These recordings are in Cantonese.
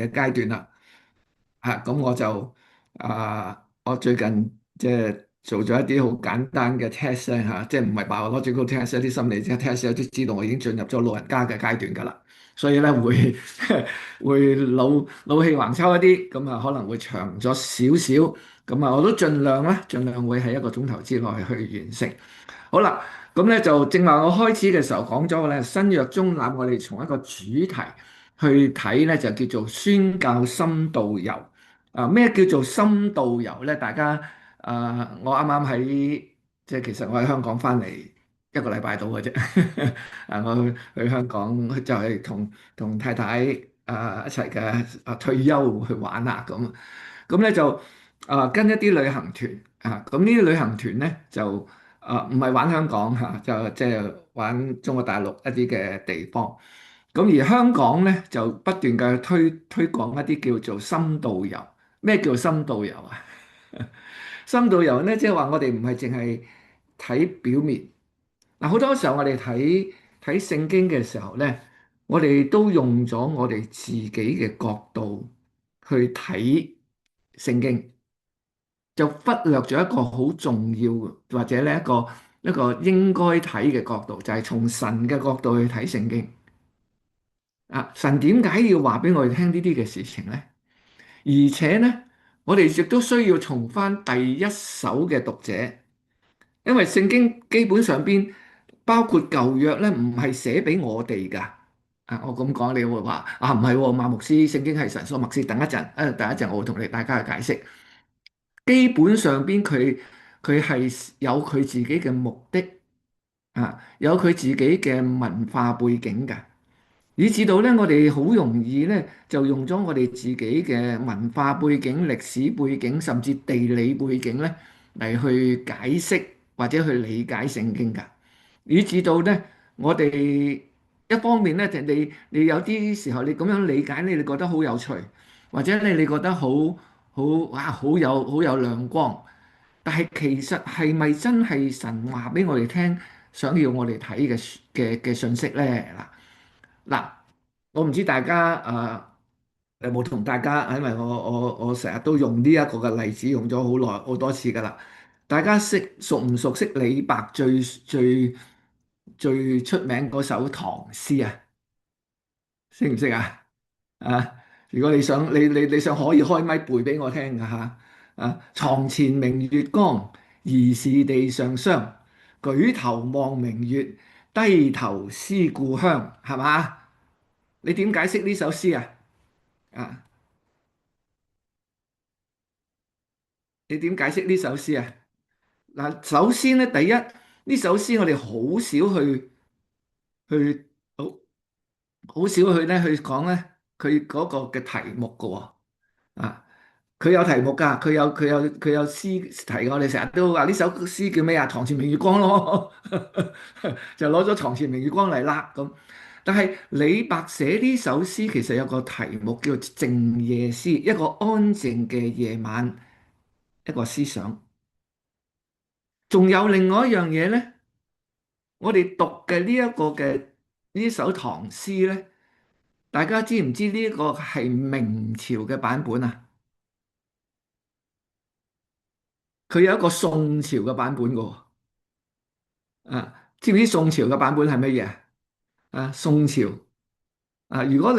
嘅階段啦。咁我就我最近即係做咗一啲好簡單嘅 test 咧即係唔係 biological test 一啲心理嘅 test，都知道我已經進入咗老人家嘅階段㗎啦。所以咧會會老氣橫秋一啲，咁啊可能會長咗少少，咁啊我都盡量會喺1個鐘頭之內去完成。好啦，咁咧就正話我開始嘅時候講咗嘅咧，新約中立，我哋從一個主題去睇咧，就叫做宣教深度遊。咩叫做深度遊咧？大家我啱啱即係其實我喺香港翻嚟1個禮拜到嘅啫。我去香港就係同太太一齊嘅退休去玩啊咁。咁咧就跟一啲旅行團咁呢啲旅行團咧就唔係玩香港就即係玩中國大陸一啲嘅地方。咁而香港咧就不斷嘅推廣一啲叫做深度遊。咩叫深度遊啊？深度遊咧即係話我哋唔係淨係睇表面。好多時候我哋睇聖經嘅時候咧，我哋都用咗我哋自己嘅角度去睇聖經。就忽略咗一個好重要或者咧一個應該睇嘅角度，就係從神嘅角度去睇聖經。神點解要話俾我哋聽呢啲嘅事情呢？而且呢，我哋亦都需要從翻第一手嘅讀者，因為聖經基本上邊包括舊約咧，唔係寫俾我哋㗎。我咁講，你會話唔係喎，馬牧師，聖經係神所默示。等一陣，等一陣，我會同你大家去解釋。基本上邊佢係有佢自己嘅目的有佢自己嘅文化背景㗎，以至到咧我哋好容易咧就用咗我哋自己嘅文化背景、歷史背景，甚至地理背景咧嚟去解釋或者去理解聖經㗎，以至到咧我哋一方面咧，你有啲時候你咁樣理解咧，你覺得好有趣，或者你覺得好有亮光。但係其實係咪真係神話俾我哋聽，想要我哋睇嘅信息咧？嗱，我唔知大家有冇同大家，因為我成日都用呢一個嘅例子，用咗好耐好多次㗎啦。大家熟唔熟悉李白最出名嗰首唐詩啊？識唔識啊？啊！如果你想可以開咪背俾我聽㗎嚇。床前明月光，疑是地上霜。舉頭望明月，低頭思故鄉，係嘛？你點解釋呢首詩啊？啊，你點解釋呢首詩啊？嗱，首先咧，第一呢首詩我哋好少去好好少去講咧，佢嗰個嘅題目㗎喎。啊，佢有題目㗎，佢有詩題，我哋成日都話呢首詩叫咩啊？床前明月光咯，就攞咗床前明月光嚟啦咁。但係李白寫呢首詩其實有個題目叫靜夜思，一個安靜嘅夜晚，一個思想。仲有另外一樣嘢咧，我哋讀嘅呢一個嘅呢首唐詩咧，大家知唔知呢一個係明朝嘅版本啊？佢有一個宋朝嘅版本嘅喎。知唔知宋朝嘅版本係乜嘢？宋朝如果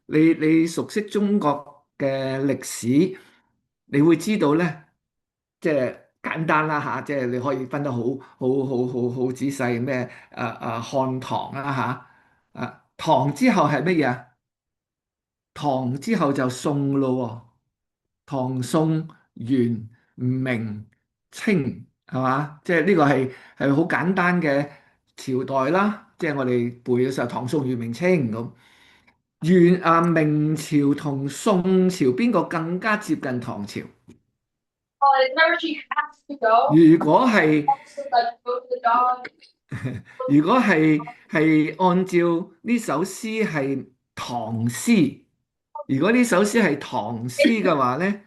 你熟悉中國嘅歷史，你會知道咧，即係簡單啦即係你可以分得好仔細咩？漢唐唐之後係乜嘢啊？唐之後就宋咯喎，唐宋元明清係嘛？即係呢個係好簡單嘅朝代啦。即係我哋背嘅時候，唐宋元明清咁。明朝同宋朝邊個更加接近唐朝？如果係如果係按照呢首詩係唐詩，如果呢首詩係唐詩嘅話咧，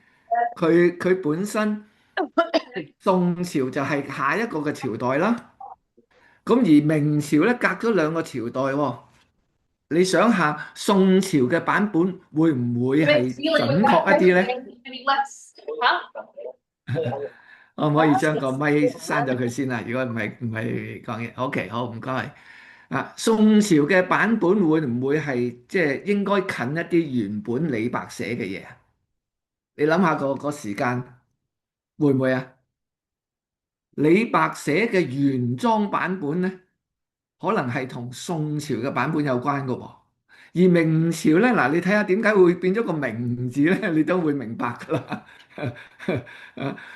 佢本身宋朝就係下一個嘅朝代啦。咁而明朝咧隔咗2個朝代喎。你想下宋朝嘅版本會唔會 It's 係 dealing with 準 wet 確一啲 piping 呢？and maybe less. Huh? 可唔可以 Yes, 將個 yes. 咪閂咗佢先啊？如果唔係講嘢，OK，好唔該。宋朝嘅版本會唔會係即係應該近一啲原本李白寫嘅嘢啊？你諗下個時間會唔會啊？李白寫嘅原裝版本呢，可能係同宋朝嘅版本有關嘅喎。而明朝呢，嗱你睇下點解會變咗個明字呢？你都會明白㗎啦。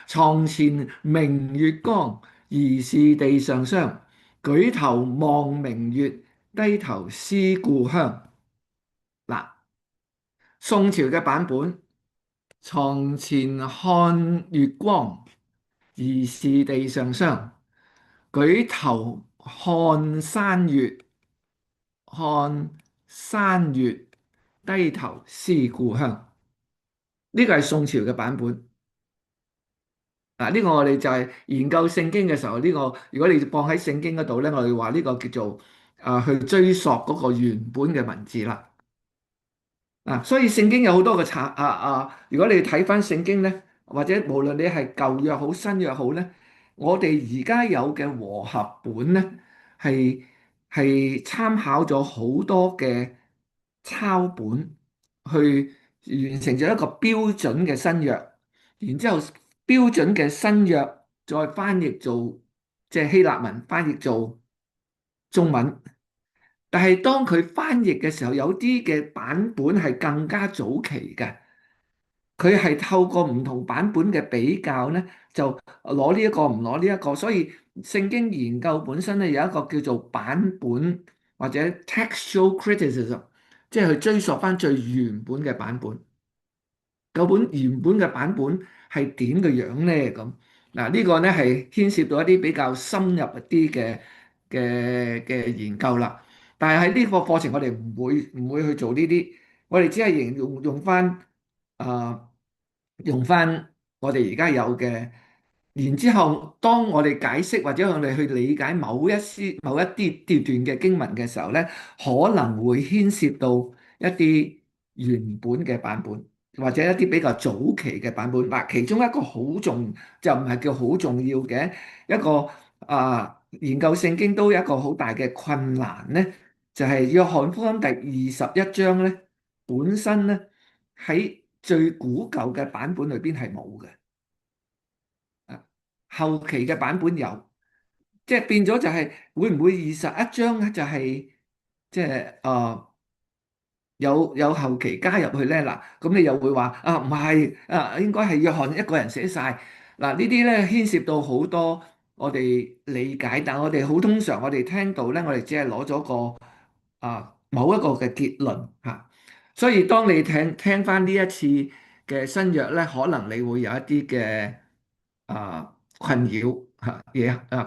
床前明月光，疑是地上霜。舉頭望明月，低頭思故鄉。嗱，宋朝嘅版本，床前看月光，疑是地上霜。舉頭看山月，看山月，低頭思故鄉。呢個係宋朝嘅版本。呢個我哋就係研究聖經嘅時候，呢個如果你放喺聖經嗰度咧，我哋話呢個叫做去追溯嗰個原本嘅文字啦。所以聖經有好多個如果你睇翻聖經咧，或者無論你係舊約好新約好咧，我哋而家有嘅和合本咧，係參考咗好多嘅抄本，去完成咗一個標準嘅新約，然之後標準嘅新約再翻譯做即係希臘文，翻譯做中文。但係當佢翻譯嘅時候，有啲嘅版本係更加早期嘅，佢係透過唔同版本嘅比較咧，就攞呢一個唔攞呢一個，所以聖經研究本身咧有一個叫做版本或者 textual criticism，即係去追溯翻最原本嘅版本。究竟原本嘅版本係點嘅樣咧？咁呢個咧係牽涉到一啲比較深入一啲嘅研究啦。但係喺呢個課程，我哋唔會去做呢啲，我哋只係用翻我哋而家有嘅。然之後，當我哋解釋或者我哋去理解某一啲段嘅經文嘅時候咧，可能會牽涉到一啲原本嘅版本。或者一啲比較早期嘅版本，其中一個就唔係叫好重要嘅一個研究聖經都有一個好大嘅困難咧，就係約翰福音第21章咧，本身咧喺最古舊嘅版本裏邊係冇嘅，後期嘅版本有，即係變咗就係會唔會21章咧就係即係有後期加入去咧，嗱，咁你又會話唔係應該係約翰一個人寫晒。嗱，呢啲咧牽涉到好多我哋理解，但我哋好通常我哋聽到咧，我哋只係攞咗個某一個嘅結論嚇，所以當你聽翻呢一次嘅新約咧，可能你會有一啲嘅困擾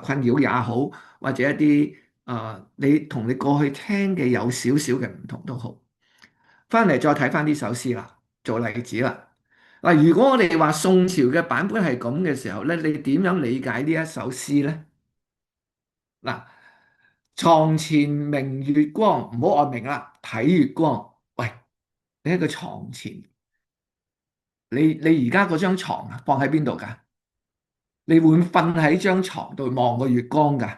困擾也好，或者一啲你同你過去聽嘅有少少嘅唔同都好。翻嚟再睇翻呢首詩啦，做例子啦。嗱，如果我哋話宋朝嘅版本係咁嘅時候咧，你點樣理解呢一首詩咧？嗱，床前明月光，唔好按明啦，睇月光。喂，你喺個床前，你而家嗰張床放喺邊度㗎？你會瞓喺張床度望個月光㗎？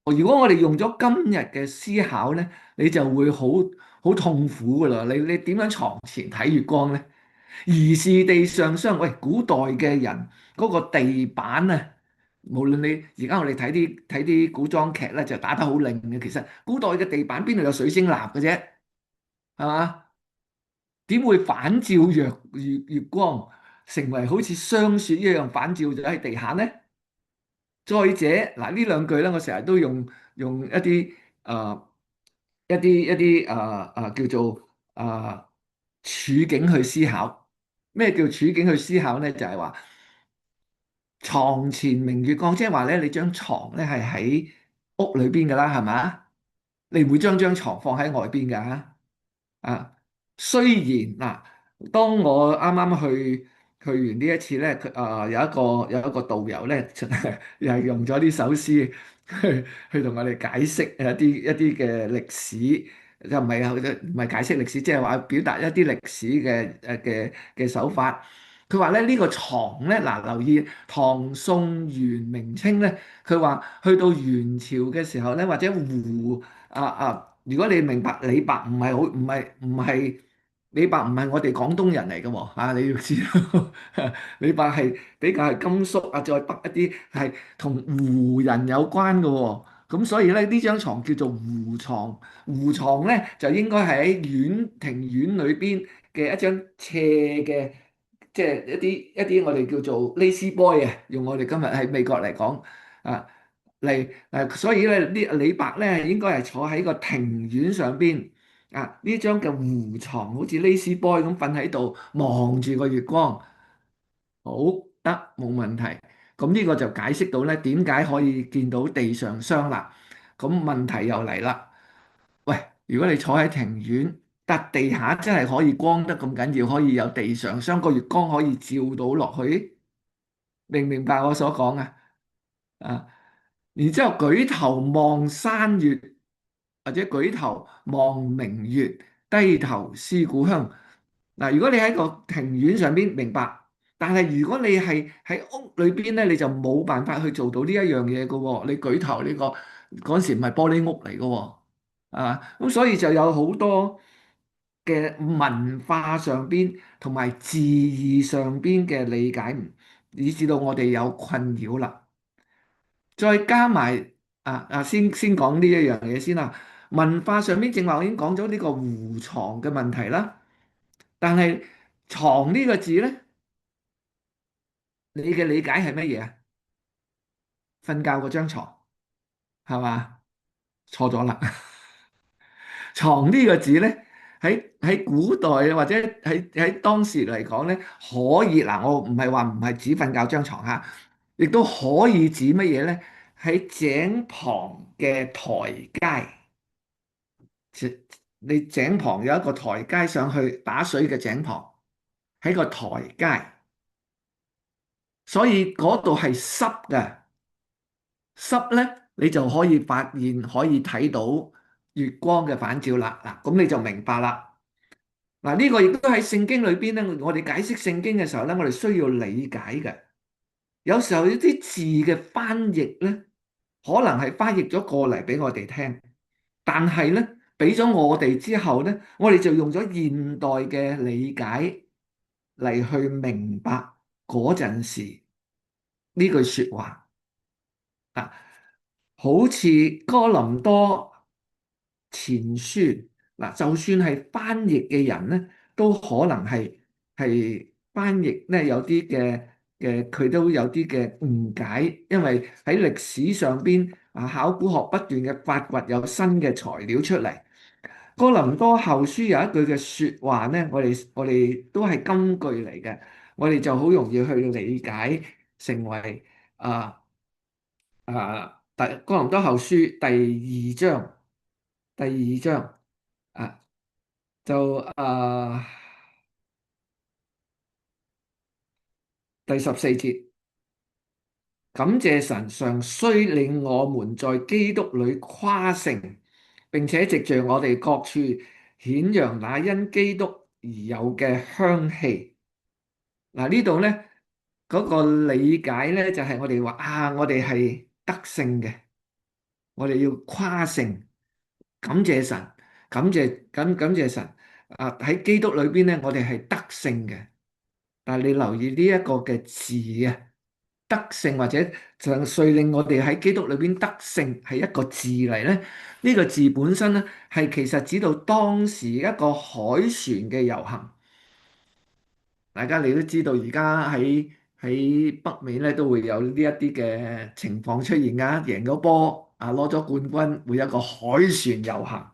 如果我哋用咗今日嘅思考咧，你就會好痛苦噶啦！你點樣床前睇月光咧？疑是地上霜。喂，古代嘅人嗰個地板啊，無論你而家我哋睇啲古裝劇咧，就打得好靚嘅。其實古代嘅地板邊度有水晶蠟嘅啫，係嘛？點會反照月光，成為好似霜雪一樣反照咗喺地下咧？再者，嗱呢兩句咧，我成日都用一啲叫做處境去思考。咩叫處境去思考咧？就係話床前明月光，即係話咧，你張床咧係喺屋裏邊噶啦，係咪？你唔會將張床放喺外邊噶。雖然當我啱啱去去完呢一次咧，佢有一個導遊咧，又係用咗呢首詩去同我哋解釋一啲嘅歷史，就唔係解釋歷史，即係話表達一啲歷史嘅手法。佢話咧呢個床咧，嗱留意唐宋元明清咧，佢話去到元朝嘅時候咧，或者如果你明白李白唔係李白唔係我哋廣東人嚟嘅喎，你要知道，李白係比較係甘肅啊，再北一啲係同胡人有關嘅喎，咁所以咧呢張床叫做胡床，胡床咧就應該係喺庭院裏邊嘅一張斜嘅，即係一啲我哋叫做 lazy boy 啊，用我哋今日喺美國嚟講啊所以咧呢李白咧應該係坐喺個庭院上邊。呢張嘅胡床好似 lazy boy 咁瞓喺度，望住個月光，好得冇問題。咁呢個就解釋到咧點解可以見到地上霜啦。咁問題又嚟啦，喂，如果你坐喺庭院，笪地下真係可以光得咁緊要，可以有地上霜，個月光可以照到落去，明唔明白我所講啊？啊，然之後舉頭望山月，或者舉頭望明月，低頭思故鄉。嗱，如果你喺個庭院上邊明白，但係如果你係喺屋裏邊咧，你就冇辦法去做到呢一樣嘢嘅喎。你舉頭呢個嗰陣時唔係玻璃屋嚟嘅喎，咁所以就有好多嘅文化上邊同埋字義上邊嘅理解唔，以至到我哋有困擾啦。再加埋先講呢一樣嘢先啦。文化上邊正話我已經講咗呢個胡床嘅問題啦，但係床呢個字咧，你嘅理解係乜嘢啊？瞓覺嗰張床係嘛？錯咗啦。床呢個字咧，喺古代或者喺當時嚟講咧，可以嗱，我唔係話唔係指瞓覺張床嚇，亦都可以指乜嘢咧？喺井旁嘅台階。你井旁有一個台階上去打水嘅井旁，喺個台階，所以嗰度係濕嘅。濕咧，你就可以發現可以睇到月光嘅反照啦。嗱，咁你就明白啦。嗱，呢個亦都喺聖經裏邊咧，我哋解釋聖經嘅時候咧，我哋需要理解嘅。有時候呢啲字嘅翻譯咧，可能係翻譯咗過嚟俾我哋聽。但係咧，俾咗我哋之後咧，我哋就用咗現代嘅理解嚟去明白嗰陣時呢句説話啊，好似哥林多前書嗱，就算係翻譯嘅人咧，都可能係翻譯咧有啲佢都有啲嘅誤解，因為喺歷史上邊考古學不斷嘅發掘有新嘅材料出嚟。哥林多後書有一句嘅説話咧，我哋都係金句嚟嘅，我哋就好容易去理解成為啊哥林多後書第二章啊，就第14節，感謝神常雖令我們在基督裏誇勝，並且藉着我哋各處顯揚那因基督而有嘅香氣。嗱，呢度咧嗰個理解咧就係我哋話我哋係得勝嘅，我哋要誇勝，感謝神，感謝神喺基督裏邊咧，我哋係得勝嘅。但係你留意呢一個嘅字啊，得勝或者就遂令我哋喺基督裏邊得勝係一個字嚟咧。呢個字本身咧係其實指到當時一個海船嘅遊行。大家你都知道，而家喺北美咧都會有呢一啲嘅情況出現㗎。贏咗波攞咗冠軍，會有一個海船遊行。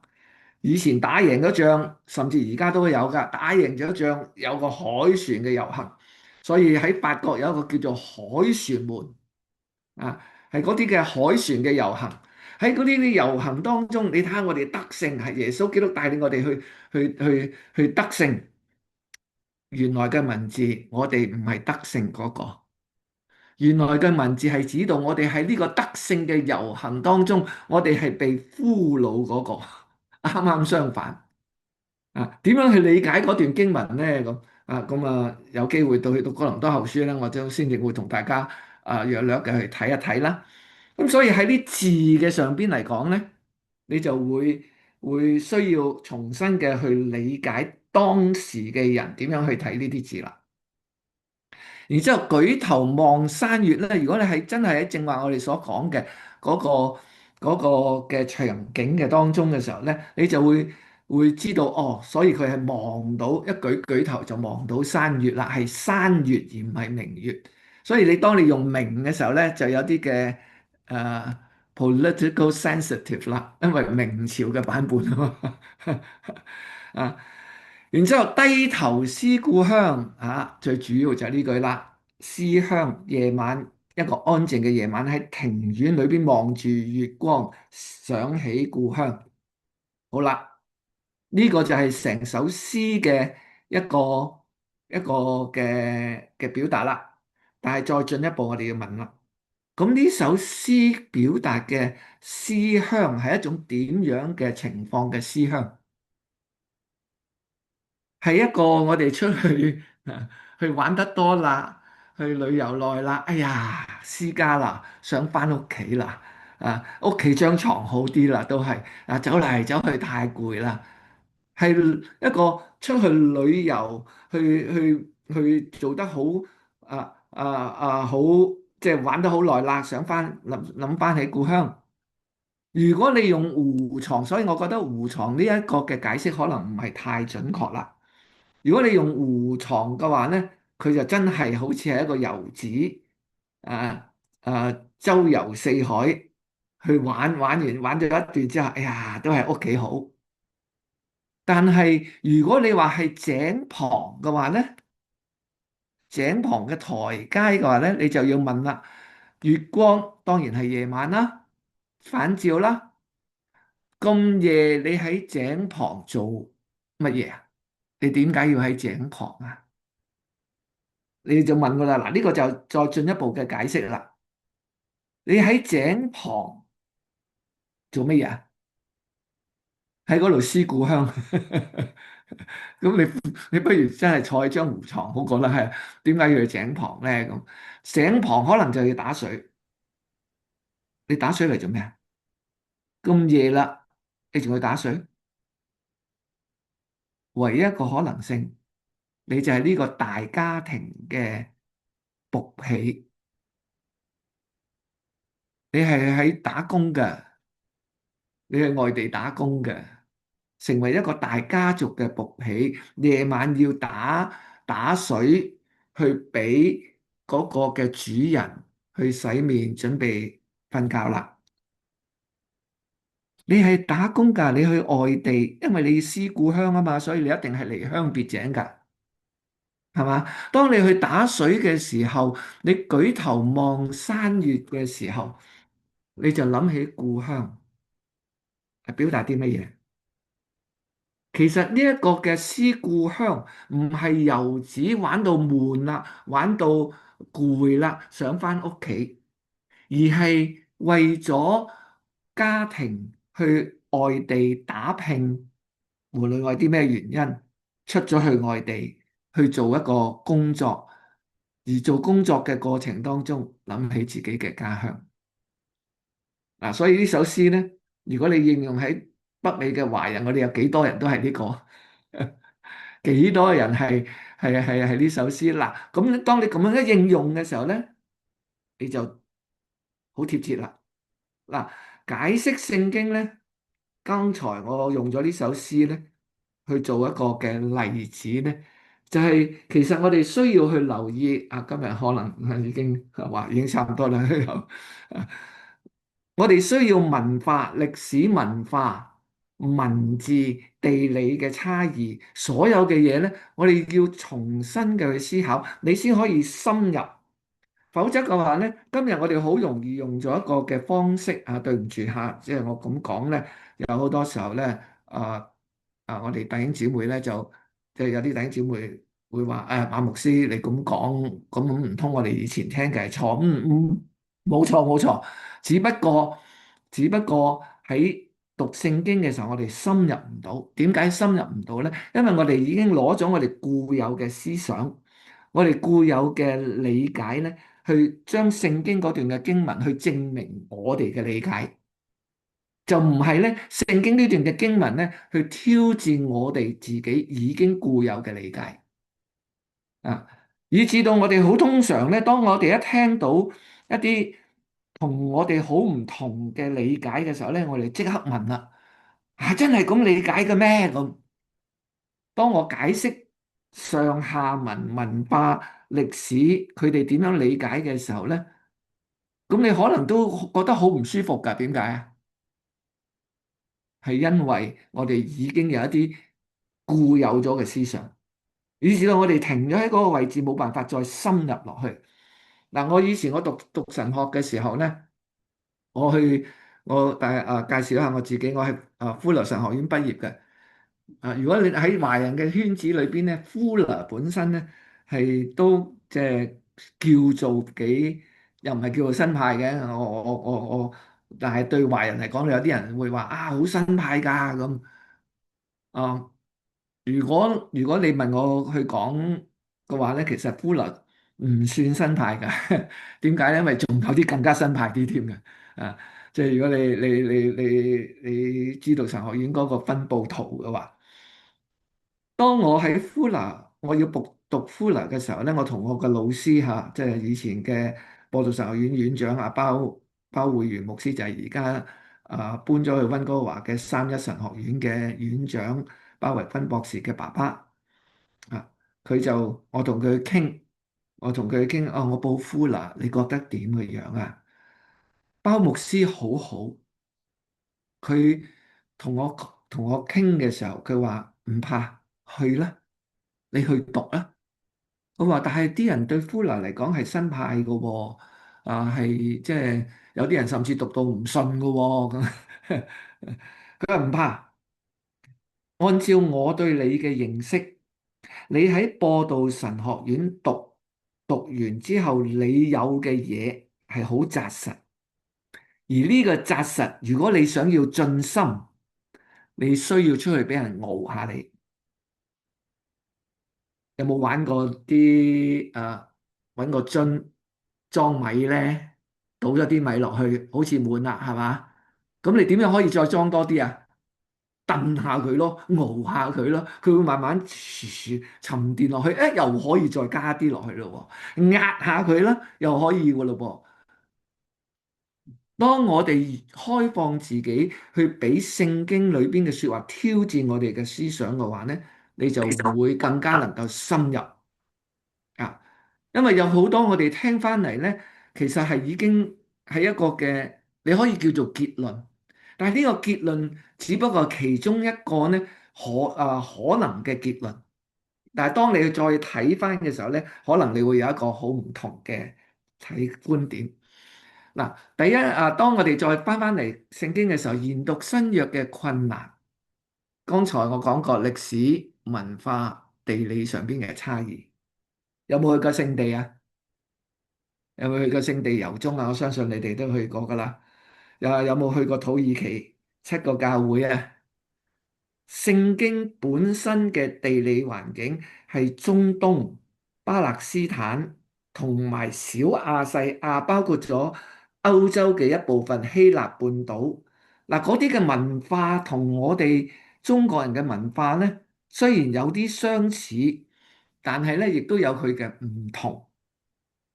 以前打贏咗仗，甚至而家都有㗎。打贏咗仗有個海船嘅遊行，所以喺法國有一個叫做海船門係嗰啲嘅海船嘅遊行。喺嗰啲遊行當中，你睇下我哋得勝係耶穌基督帶領我哋去得勝。原來嘅文字我哋唔係得勝嗰個，原來嘅文字係指到我哋喺呢個得勝嘅遊行當中，我哋係被俘虜嗰個，啱啱相反。點樣去理解嗰段經文呢？咁有機會到去到哥林多後書咧，我就先至會同大家略略嘅去睇一睇啦。咁所以喺啲字嘅上邊嚟講咧，你就會需要重新嘅去理解當時嘅人點樣去睇呢啲字啦。然之後舉頭望山岳咧，如果你係真係喺正話我哋所講嘅嗰個嘅場景嘅當中嘅時候咧，你就會知道哦，所以佢係望到舉頭就望到山岳啦，係山岳而唔係明月。所以你當你用明嘅時候咧，就有啲嘅誒 political sensitive 啦，因為明朝嘅版本啊嘛啊。然之後低頭思故鄉最主要就係呢句啦。思鄉夜晚一個安靜嘅夜晚喺庭院裏邊望住月光，想起故鄉。好啦，呢個就係成首詩嘅一個一個嘅表達啦。但係再進一步，我哋要問啦，咁呢首詩表達嘅思鄉係一種點樣嘅情況嘅思鄉？係一個我哋出去去玩得多啦，去旅遊耐啦，哎呀，思家啦，想翻屋企啦，屋企張床好啲啦，都係走嚟走去太攰啦，係一個出去旅遊去做得好好，即係玩得好耐啦，想諗翻起故鄉。如果你用湖床，所以我覺得湖床呢一個嘅解釋可能唔係太準確啦。如果你用湖床嘅話咧，佢就真係好似係一個遊子，啊周遊四海去玩，玩咗一段之後，哎呀，都係屋企好。但係如果你話係井旁嘅話咧，井旁嘅台階嘅話咧，你就要問啦。月光當然係夜晚啦，反照啦。咁夜你喺井旁做乜嘢啊？你點解要喺井旁啊？你就問我啦，嗱，呢個就再進一步嘅解釋啦。你喺井旁做乜嘢啊？喺嗰度思故鄉。咁你不如真係坐喺張湖床好過啦。係點解要去井旁咧？咁井旁可能就要打水。你打水嚟做咩啊？咁夜啦，你仲去打水？唯一一個可能性，你就係呢個大家庭嘅僕婢，你係喺打工嘅，你喺外地打工嘅。成為一個大家族嘅僕婢，夜晚要打水去俾嗰個嘅主人去洗面，準備瞓覺啦。你係打工㗎，你去外地，因為你要思故鄉啊嘛，所以你一定係離鄉別井㗎，係嘛？當你去打水嘅時候，你舉頭望山岳嘅時候，你就諗起故鄉，係表達啲乜嘢？其實呢一個嘅思故鄉唔係遊子玩到悶啦，玩到攰啦，想翻屋企，而係為咗家庭去外地打拼，無論為啲咩原因，出咗去外地去做一個工作，而做工作嘅過程當中諗起自己嘅家鄉。所以呢首詩咧，如果你應用喺北美嘅華人，我哋有幾多人都係呢個？幾多人係呢首詩嗱？咁當你咁樣一應用嘅時候咧，你就好貼切啦。嗱，解釋聖經咧，剛才我用咗呢首詩咧去做一個嘅例子咧，就係其實我哋需要去留意今日可能已經話已經差唔多啦。我哋需要文化、歷史文化、文字、地理嘅差異，所有嘅嘢咧，我哋要重新嘅去思考，你先可以深入。否則嘅話咧，今日我哋好容易用咗一個嘅方式對唔住嚇，即係我咁講咧，有好多時候咧，我哋弟兄姊妹咧就即係有啲弟兄姊妹。會話誒馬牧師你咁講，咁唔通我哋以前聽嘅係錯？冇錯冇錯，只不過喺讀聖經嘅時候，我哋深入唔到。點解深入唔到咧？因為我哋已經攞咗我哋固有嘅思想，我哋固有嘅理解咧，去將聖經嗰段嘅經文去證明我哋嘅理解。就唔係咧，聖經呢段嘅經文咧，去挑戰我哋自己已經固有嘅理解啊，以至到我哋好通常咧，當我哋一聽到一啲同我哋好唔同嘅理解嘅時候咧，我哋即刻問啦：啊，真係咁理解嘅咩？咁當我解釋上下文、文化、歷史佢哋點樣理解嘅時候咧，咁你可能都覺得好唔舒服㗎。點解啊？係因為我哋已經有一啲固有咗嘅思想，以至到我哋停咗喺嗰個位置，冇辦法再深入落去。嗱，我以前我讀神學嘅時候咧，我去介紹一下我自己，我係富勒神學院畢業嘅。如果你喺華人嘅圈子裏邊咧，富勒本身咧係都即係叫做幾，又唔係叫做新派嘅。但係對華人嚟講，有啲人會話啊，好新派㗎咁。啊，如果你問我去講嘅話咧，其實 Fuller 唔算新派㗎。點解咧？因為仲有啲更加新派啲添嘅。啊，即係如果你知道神學院嗰個分佈圖嘅話，當我喺 Fuller 我要讀 Fuller 嘅時候咧，我同我嘅老師嚇，即係以前嘅播道神學院院長包會元牧師，就係而家搬咗去溫哥華嘅三一神學院嘅院長包維芬博士嘅爸爸。啊，我同佢傾，我報 Fuller，你覺得點嘅樣啊？包牧師好好，佢同我傾嘅時候，佢話唔怕去啦，你去讀啦。我話但係啲人對 Fuller 嚟講係新派嘅喎，係即係有啲人甚至讀到唔信嘅喎咁。佢話唔怕，按照我對你嘅認識，你喺播道神學院讀完之後，你有嘅嘢係好紮實，而呢個紮實，如果你想要進深，你需要出去俾人熬下你。有冇玩過啲揾個樽裝米咧，倒咗啲米落去，好似滿啦，係嘛？咁你點樣可以再裝多啲啊？燉下佢咯，熬下佢咯，佢會慢慢沉澱落去，又可以再加啲落去咯喎，壓下佢啦，又可以嘅咯噃。當我哋開放自己去俾聖經裏邊嘅説話挑戰我哋嘅思想嘅話咧，你就會更加能夠深入。啊，因為有好多我哋聽翻嚟咧，其實係已經係一個嘅，你可以叫做結論，但係呢個結論只不過係其中一個咧，可能嘅結論。但係當你再睇翻嘅時候咧，可能你會有一個好唔同嘅睇觀點。嗱，第一當我哋再翻嚟聖經嘅時候，研讀新約嘅困難，剛才我講過歷史、文化、地理上邊嘅差異。有冇去過聖地啊？有冇去過聖地遊蹤啊？我相信你哋都去過噶啦。有冇去過土耳其7個教會啊？聖經本身嘅地理環境係中東、巴勒斯坦同埋小亞細亞，包括咗歐洲嘅一部分希臘半島。嗱，嗰啲嘅文化同我哋中國人嘅文化咧，雖然有啲相似，但係咧亦都有佢嘅唔同。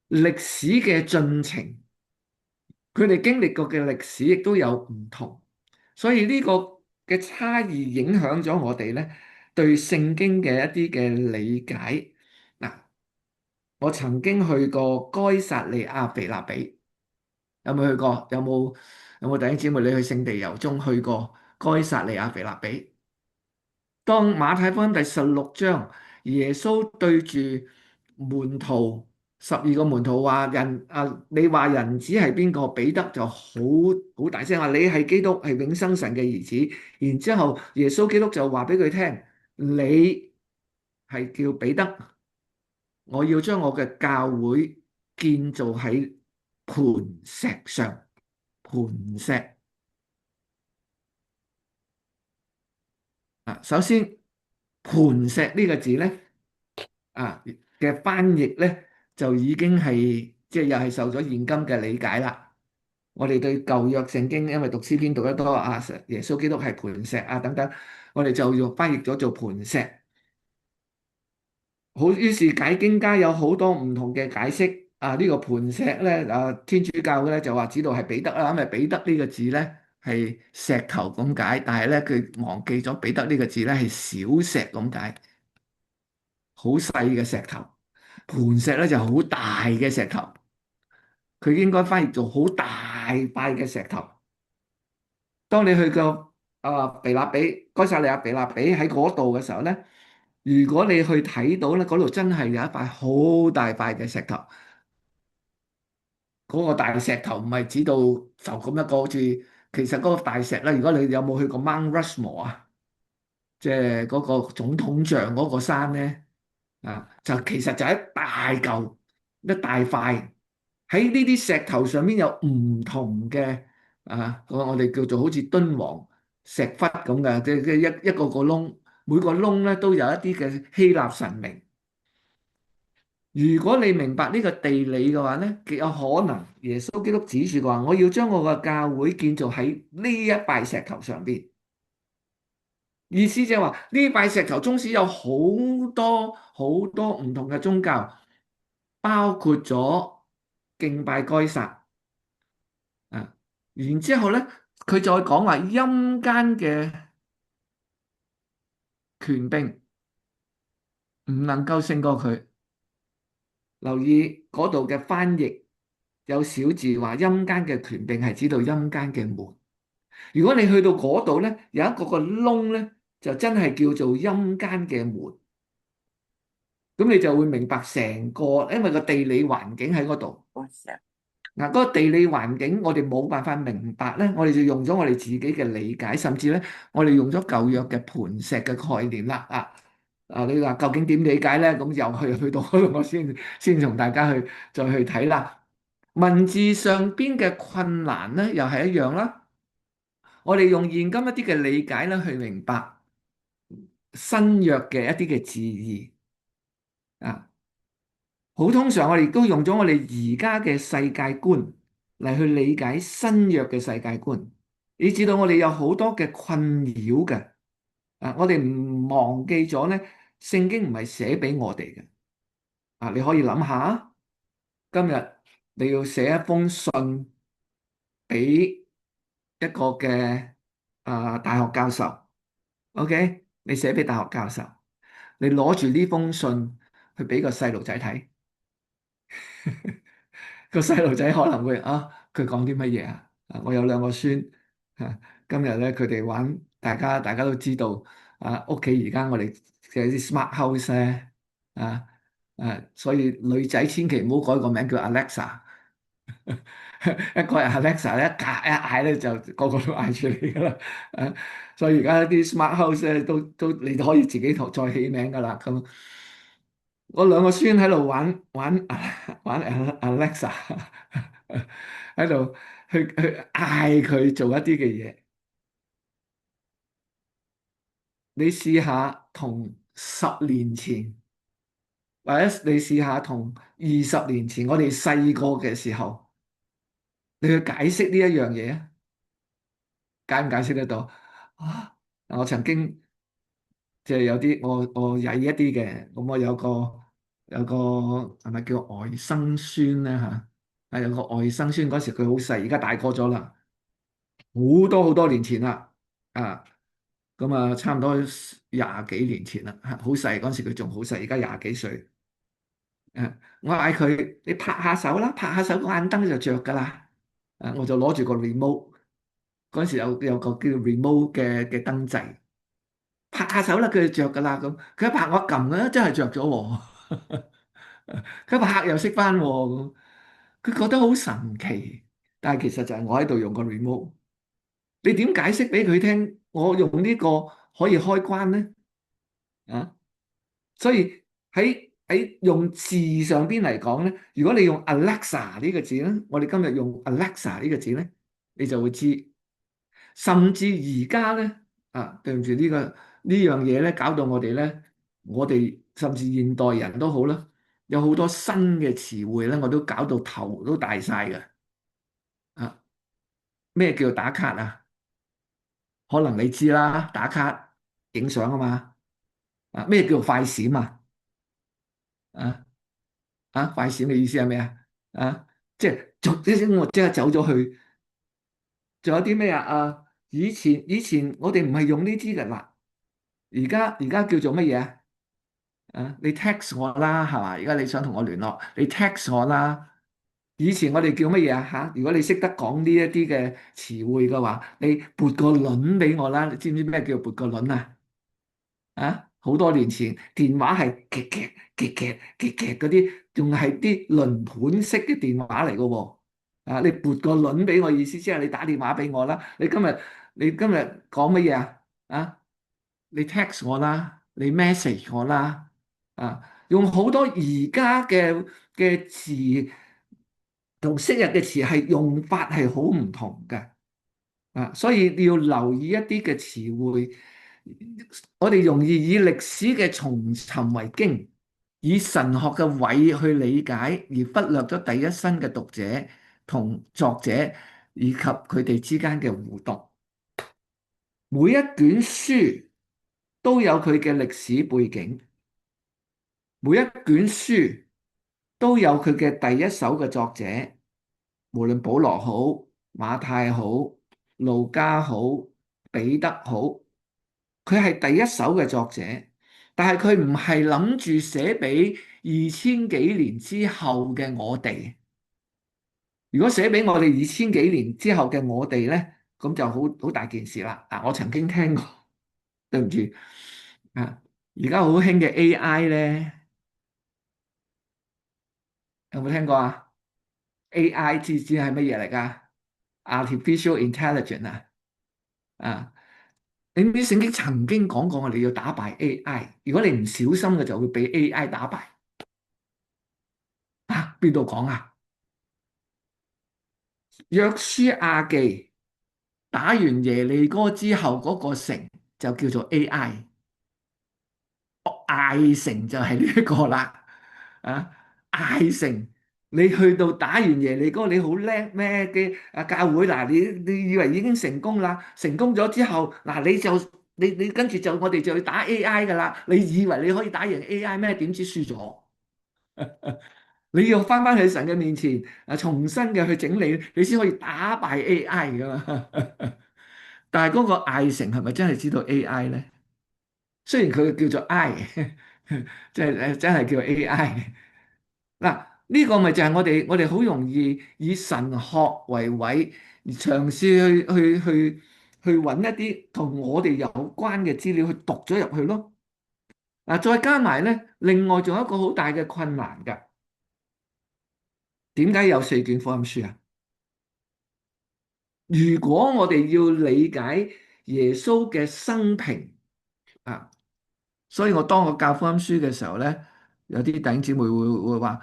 歷史嘅進程，佢哋經歷過嘅歷史亦都有唔同，所以呢個嘅差異影響咗我哋咧對聖經嘅一啲嘅理解。嗱，我曾經去過該撒利亞腓立比，有冇去過？有冇弟兄姊妹你去聖地遊中去過該撒利亞腓立比？當馬太福音第16章，耶穌對住門徒12個門徒話：你話人子係邊個？彼得就好大聲話：你係基督，係永生神嘅兒子。然之後耶穌基督就話俾佢聽：你係叫彼得。我要將我嘅教會建造喺磐石上。磐石啊，首先磐石呢個字咧啊嘅翻譯咧就已經係即係又係受咗現今嘅理解啦。我哋對舊約聖經，因為讀詩篇讀得多啊，耶穌基督係磐石啊等等，我哋就用翻譯咗做磐石。好，於是解經家有好多唔同嘅解釋。啊，呢個磐石咧，啊天主教嘅咧就話知道係彼得啦，因為彼得呢個字咧係石頭咁解，但係咧佢忘記咗彼得呢個字咧係小石咁解，好細嘅石頭。磐石咧就好大嘅石頭，佢應該翻譯做好大塊嘅石頭。當你去個腓立比、該撒利亞腓立比喺嗰度嘅時候咧，如果你去睇到咧，嗰度真係有一塊好大塊嘅石頭。嗰個大石頭唔係指到就咁一個，好似其實嗰個大石咧，如果你有冇去過 Mount Rushmore 啊，即係嗰個總統像嗰個山咧，啊，就其實就一大嚿一大塊，喺呢啲石頭上面有唔同嘅我哋叫做好似敦煌石窟咁嘅，即係一個個窿，每個窿咧都有一啲嘅希臘神明。如果你明白呢個地理嘅話咧，極有可能耶穌基督指住話：我要將我嘅教會建造喺呢一塊石頭上邊。意思就係話呢塊石頭中使有好多好多唔同嘅宗教，包括咗敬拜該撒啊。然之後咧，佢再講話陰間嘅權柄唔能夠勝過佢。留意嗰度嘅翻譯有小字話陰間嘅權柄係指到陰間嘅門。如果你去到嗰度咧，有一個個窿咧，就真係叫做陰間嘅門。咁你就會明白成個，因為個地理環境喺嗰度。嗱，嗰個地理環境我哋冇辦法明白咧，我哋就用咗我哋自己嘅理解，甚至咧我哋用咗舊約嘅磐石嘅概念啦。你話究竟點理解咧？咁又去到嗰度，我先同大家再去睇啦。文字上邊嘅困難咧，又係一樣啦。我哋用現今一啲嘅理解咧，去明白新約嘅一啲嘅字義啊。好通常我哋都用咗我哋而家嘅世界觀嚟去理解新約嘅世界觀，以至到我哋有好多嘅困擾嘅。我哋唔忘記咗咧，聖經唔係寫俾我哋嘅。你可以諗下，今日你要寫一封信俾一個嘅大學教授，OK？你寫俾大學教授，你攞住呢封信去俾個細路仔睇，個細路仔可能會佢講啲乜嘢啊？我有兩個孫今日咧佢哋玩，大家都知道屋企而家我哋嘅啲 smart house 咧啊所以女仔千祈唔好改個名叫 Alexa。一個人 Alexa 咧，一嗌咧就個個都嗌出嚟噶啦。所以而家啲 smart house 咧都你都可以自己再起名噶啦。咁我兩個孫喺度玩 Alexa，喺度去嗌佢做一啲嘅嘢。你試下同10年前，或者你試下同20年前，我哋細個嘅時候，你去解釋呢一樣嘢啊？解唔解釋得到啊？我曾經即係有啲我曳一啲嘅，咁我有個係咪叫外甥孫咧嚇？有個外甥孫嗰時佢好細，而家大個咗啦，好多好多年前啦啊！咁差唔多20幾年前啦，好細嗰時佢仲好細，而家廿幾歲。我嗌佢你拍下手啦，拍下手個眼燈就着㗎啦。我就攞住個 remote，嗰時有個叫 remote 嘅燈掣。拍下手啦，佢就着噶啦咁。佢一拍我撳咧，真係着咗喎。佢一拍又熄翻喎咁。佢覺得好神奇，但係其實就係我喺度用個 remote。你點解釋俾佢聽？我用呢個可以開關咧？啊，所以喺喺用字上邊嚟講咧，如果你用 Alexa 呢個字咧，我哋今日用 Alexa 呢個字咧，你就會知。甚至而家咧，對唔住呢樣嘢咧，搞到我哋咧，我哋甚至現代人都好啦，有好多新嘅詞彙咧，我都搞到頭都大晒嘅。啊，咩叫打卡啊？可能你知啦，打卡影相啊嘛。咩叫快閃啊？啊快閃嘅意思係咩啊？即係我即刻走咗去。仲有啲咩啊？以前我哋唔係用呢啲嘅啦，而家叫做乜嘢啊？你 text 我啦，係嘛？而家你想同我聯絡，你 text 我啦。以前我哋叫乜嘢啊？如果你識得講呢一啲嘅詞彙嘅話，你撥個輪俾我啦。你知唔知咩叫撥個輪啊？好多年前電話係劇劇劇劇劇劇嗰啲，仲係啲輪盤式嘅電話嚟嘅喎。你撥個輪俾我，意思即係你打電話俾我啦。你今日講乜嘢啊？你 text 我啦，你 message 我啦。用好多而家嘅詞同昔日嘅詞係用法係好唔同嘅。所以你要留意一啲嘅詞彙。我哋容易以歷史嘅重尋為經，以神學嘅偉去理解，而忽略咗第一身嘅讀者同作者以及佢哋之間嘅互動。每一卷書都有佢嘅歷史背景，每一卷書都有佢嘅第一手嘅作者，無論保羅好、馬太好、路加好、彼得好，佢係第一手嘅作者，但係佢唔係諗住寫俾2000幾年之後嘅我哋。如果寫俾我哋2000幾年之後嘅我哋咧，咁就好大件事啦。我曾經聽過，對唔住。而家好興嘅 AI 咧，有冇聽過啊？AI 知係乜嘢嚟㗎？Artificial Intelligence 啊，你唔知聖經曾經講過我哋要打敗 AI，如果你唔小心嘅就會俾 AI 打敗。邊度講啊？約書亞記打完耶利哥之後嗰個城就叫做 AI，艾城就係呢一個啦。艾城，你去到打完耶利哥，你好叻咩嘅教會嗱？你以為已經成功啦？成功咗之後嗱，你跟住就我哋就去打 AI 噶啦。你以為你可以打贏 AI 咩？點知輸咗。你要翻去神嘅面前重新嘅去整理，你先可以打敗 AI 噶嘛。但係嗰個艾城係咪真係知道 AI 咧？雖然佢叫做 I，即係真係叫 AI。嗱，呢個咪就係我哋好容易以神學為偉，而嘗試去揾一啲同我哋有關嘅資料去讀咗入去咯。再加埋咧，另外仲有一個好大嘅困難㗎。點解有4卷福音書啊？如果我哋要理解耶穌嘅生平啊，所以當我教福音書嘅時候咧，有啲弟兄姊妹會話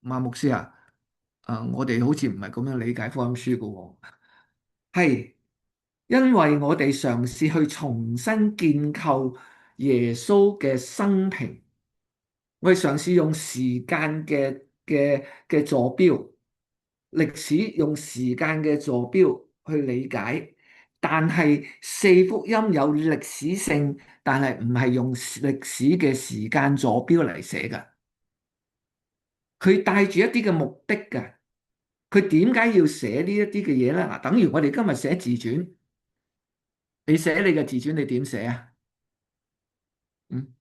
馬牧師啊，我哋好似唔係咁樣理解福音書嘅喎。係因為我哋嘗試去重新建構耶穌嘅生平，我哋嘗試用時間嘅坐標。歷史用時間嘅坐標去理解，但係四福音有歷史性，但係唔係用歷史嘅時間坐標嚟寫㗎。佢帶住一啲嘅目的㗎。佢點解要寫呢一啲嘅嘢咧？嗱，等於我哋今日寫自傳，你寫你嘅自傳，你點寫啊？嗯。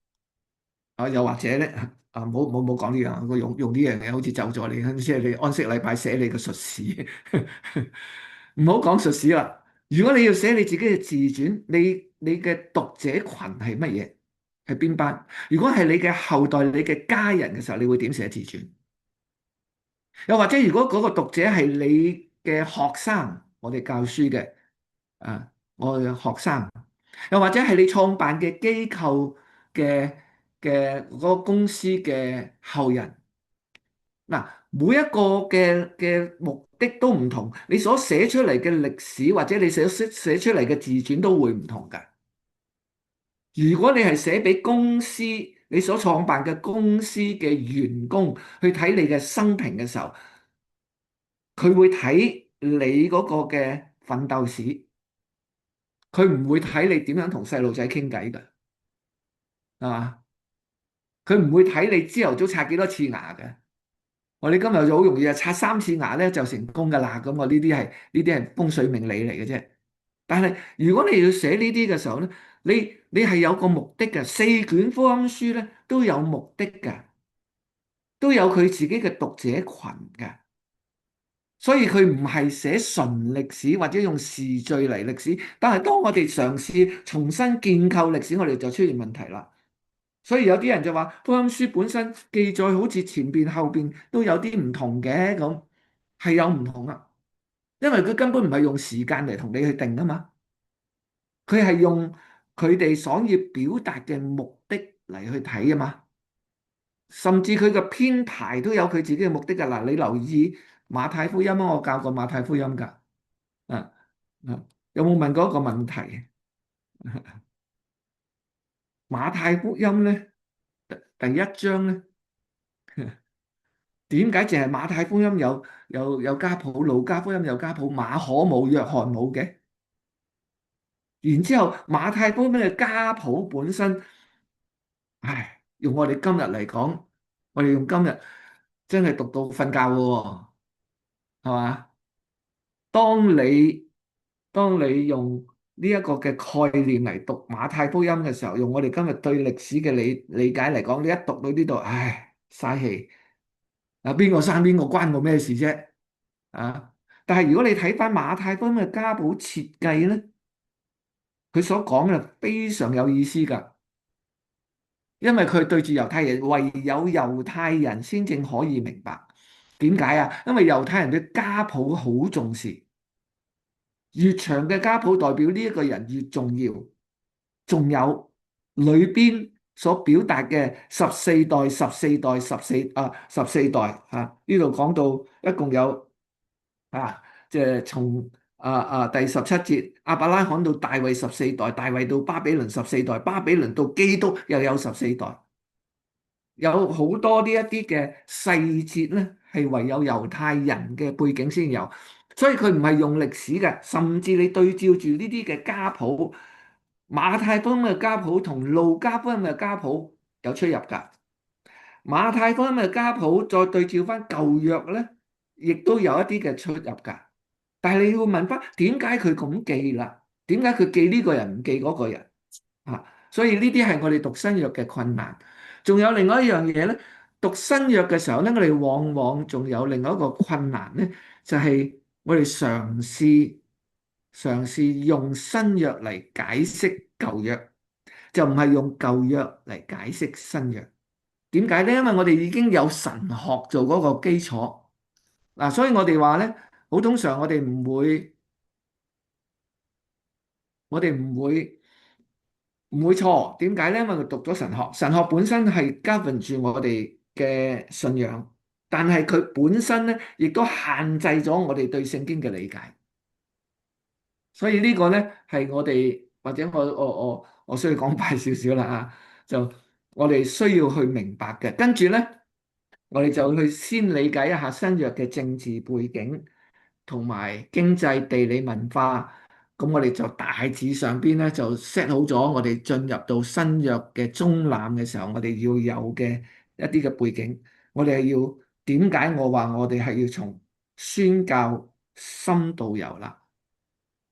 又或者咧，冇講呢樣，我用呢樣嘢好似就咗你，即係你安息禮拜寫你嘅術士，唔好講術士啦。如果你要寫你自己嘅自傳，你嘅讀者群係乜嘢？係邊班？如果係你嘅後代、你嘅家人嘅時候，你會點寫自傳？又或者如果嗰個讀者係你嘅學生，我哋教書嘅我嘅學生，又或者係你創辦嘅機構嘅。嗰個公司嘅後人。嗱，每一個嘅目的都唔同，你所寫出嚟嘅歷史或者你寫出嚟嘅自傳都會唔同㗎。如果你係寫俾公司，你所創辦嘅公司嘅員工去睇你嘅生平嘅時候，佢會睇你嗰個嘅奮鬥史，佢唔會睇你點樣同細路仔傾偈㗎，係嘛？佢唔會睇你朝頭早刷幾多次牙嘅。我哋今日就好容易啊，刷3次牙咧就成功㗎啦。咁我呢啲係風水命理嚟嘅啫。但係如果你要寫呢啲嘅時候咧，你係有個目的嘅。4卷福音書咧都有目的嘅，都有佢自己嘅讀者群嘅。所以佢唔係寫純歷史或者用時序嚟歷史。但係當我哋嘗試重新建構歷史，我哋就出現問題啦。所以有啲人就話福音書本身記載好似前邊後邊都有啲唔同嘅，咁係有唔同啊，因為佢根本唔係用時間嚟同你去定啊嘛，佢係用佢哋所要表達嘅目的嚟去睇啊嘛，甚至佢嘅編排都有佢自己嘅目的噶。嗱，你留意馬太福音啊，我教過馬太福音噶，啊啊，有冇問過一個問題？馬太福音咧第一章咧？點解淨係馬太福音有家譜，路加福音有家譜，馬可冇，約翰冇嘅？然之後馬太福音嘅家譜本身，唉，用我哋今日嚟講，我哋用今日真係讀到瞓覺嘅喎，係嘛？當你當你用呢一個嘅概念嚟讀馬太福音嘅時候，用我哋今日對歷史嘅理解嚟講，你一讀到呢度，唉，嘥氣！啊，邊個生邊個關我咩事啫？啊！但係如果你睇翻馬太福音嘅家譜設計咧，佢所講嘅非常有意思㗎，因為佢對住猶太人，唯有猶太人先正可以明白點解啊？因為猶太人對家譜好重視，越長嘅家譜代表呢一個人越重要。仲有裏邊所表達嘅14代、十四代啊，呢度講到一共有。即係從第17節亞伯拉罕到大衛14代，大衛到巴比倫十四代，巴比倫到基督又有14代，有好多呢一啲嘅細節咧，係唯有猶太人嘅背景先有，所以佢唔係用歷史嘅，甚至你對照住呢啲嘅家譜，馬太福音嘅家譜同路加福音嘅家譜有出入㗎。馬太福音嘅家譜再對照翻舊約咧，亦都有一啲嘅出入㗎。但係你要問翻點解佢咁記啦？點解佢記呢個人唔記嗰個人啊？所以呢啲係我哋讀新約嘅困難。仲有另外一樣嘢咧，讀新約嘅時候咧，我哋往往仲有另外一個困難咧，就係我哋嘗試用新約嚟解釋舊約，就唔係用舊約嚟解釋新約。點解咧？因為我哋已經有神學做嗰個基礎嗱，所以我哋話咧，好通常我哋唔會錯。點解咧？因為佢讀咗神學，神學本身係 govern 住我哋嘅信仰，但係佢本身咧亦都限制咗我哋對聖經嘅理解。所以呢個咧係我哋或者我需要講快少少啦啊，就我哋需要去明白嘅。跟住咧，我哋就去先理解一下新約嘅政治背景同埋經濟、地理、文化。咁我哋就大致上邊咧就 set 好咗，我哋進入到新約嘅中覽嘅時候，我哋要有嘅一啲嘅背景。我哋係要點解我話我哋係要從宣教深度遊啦？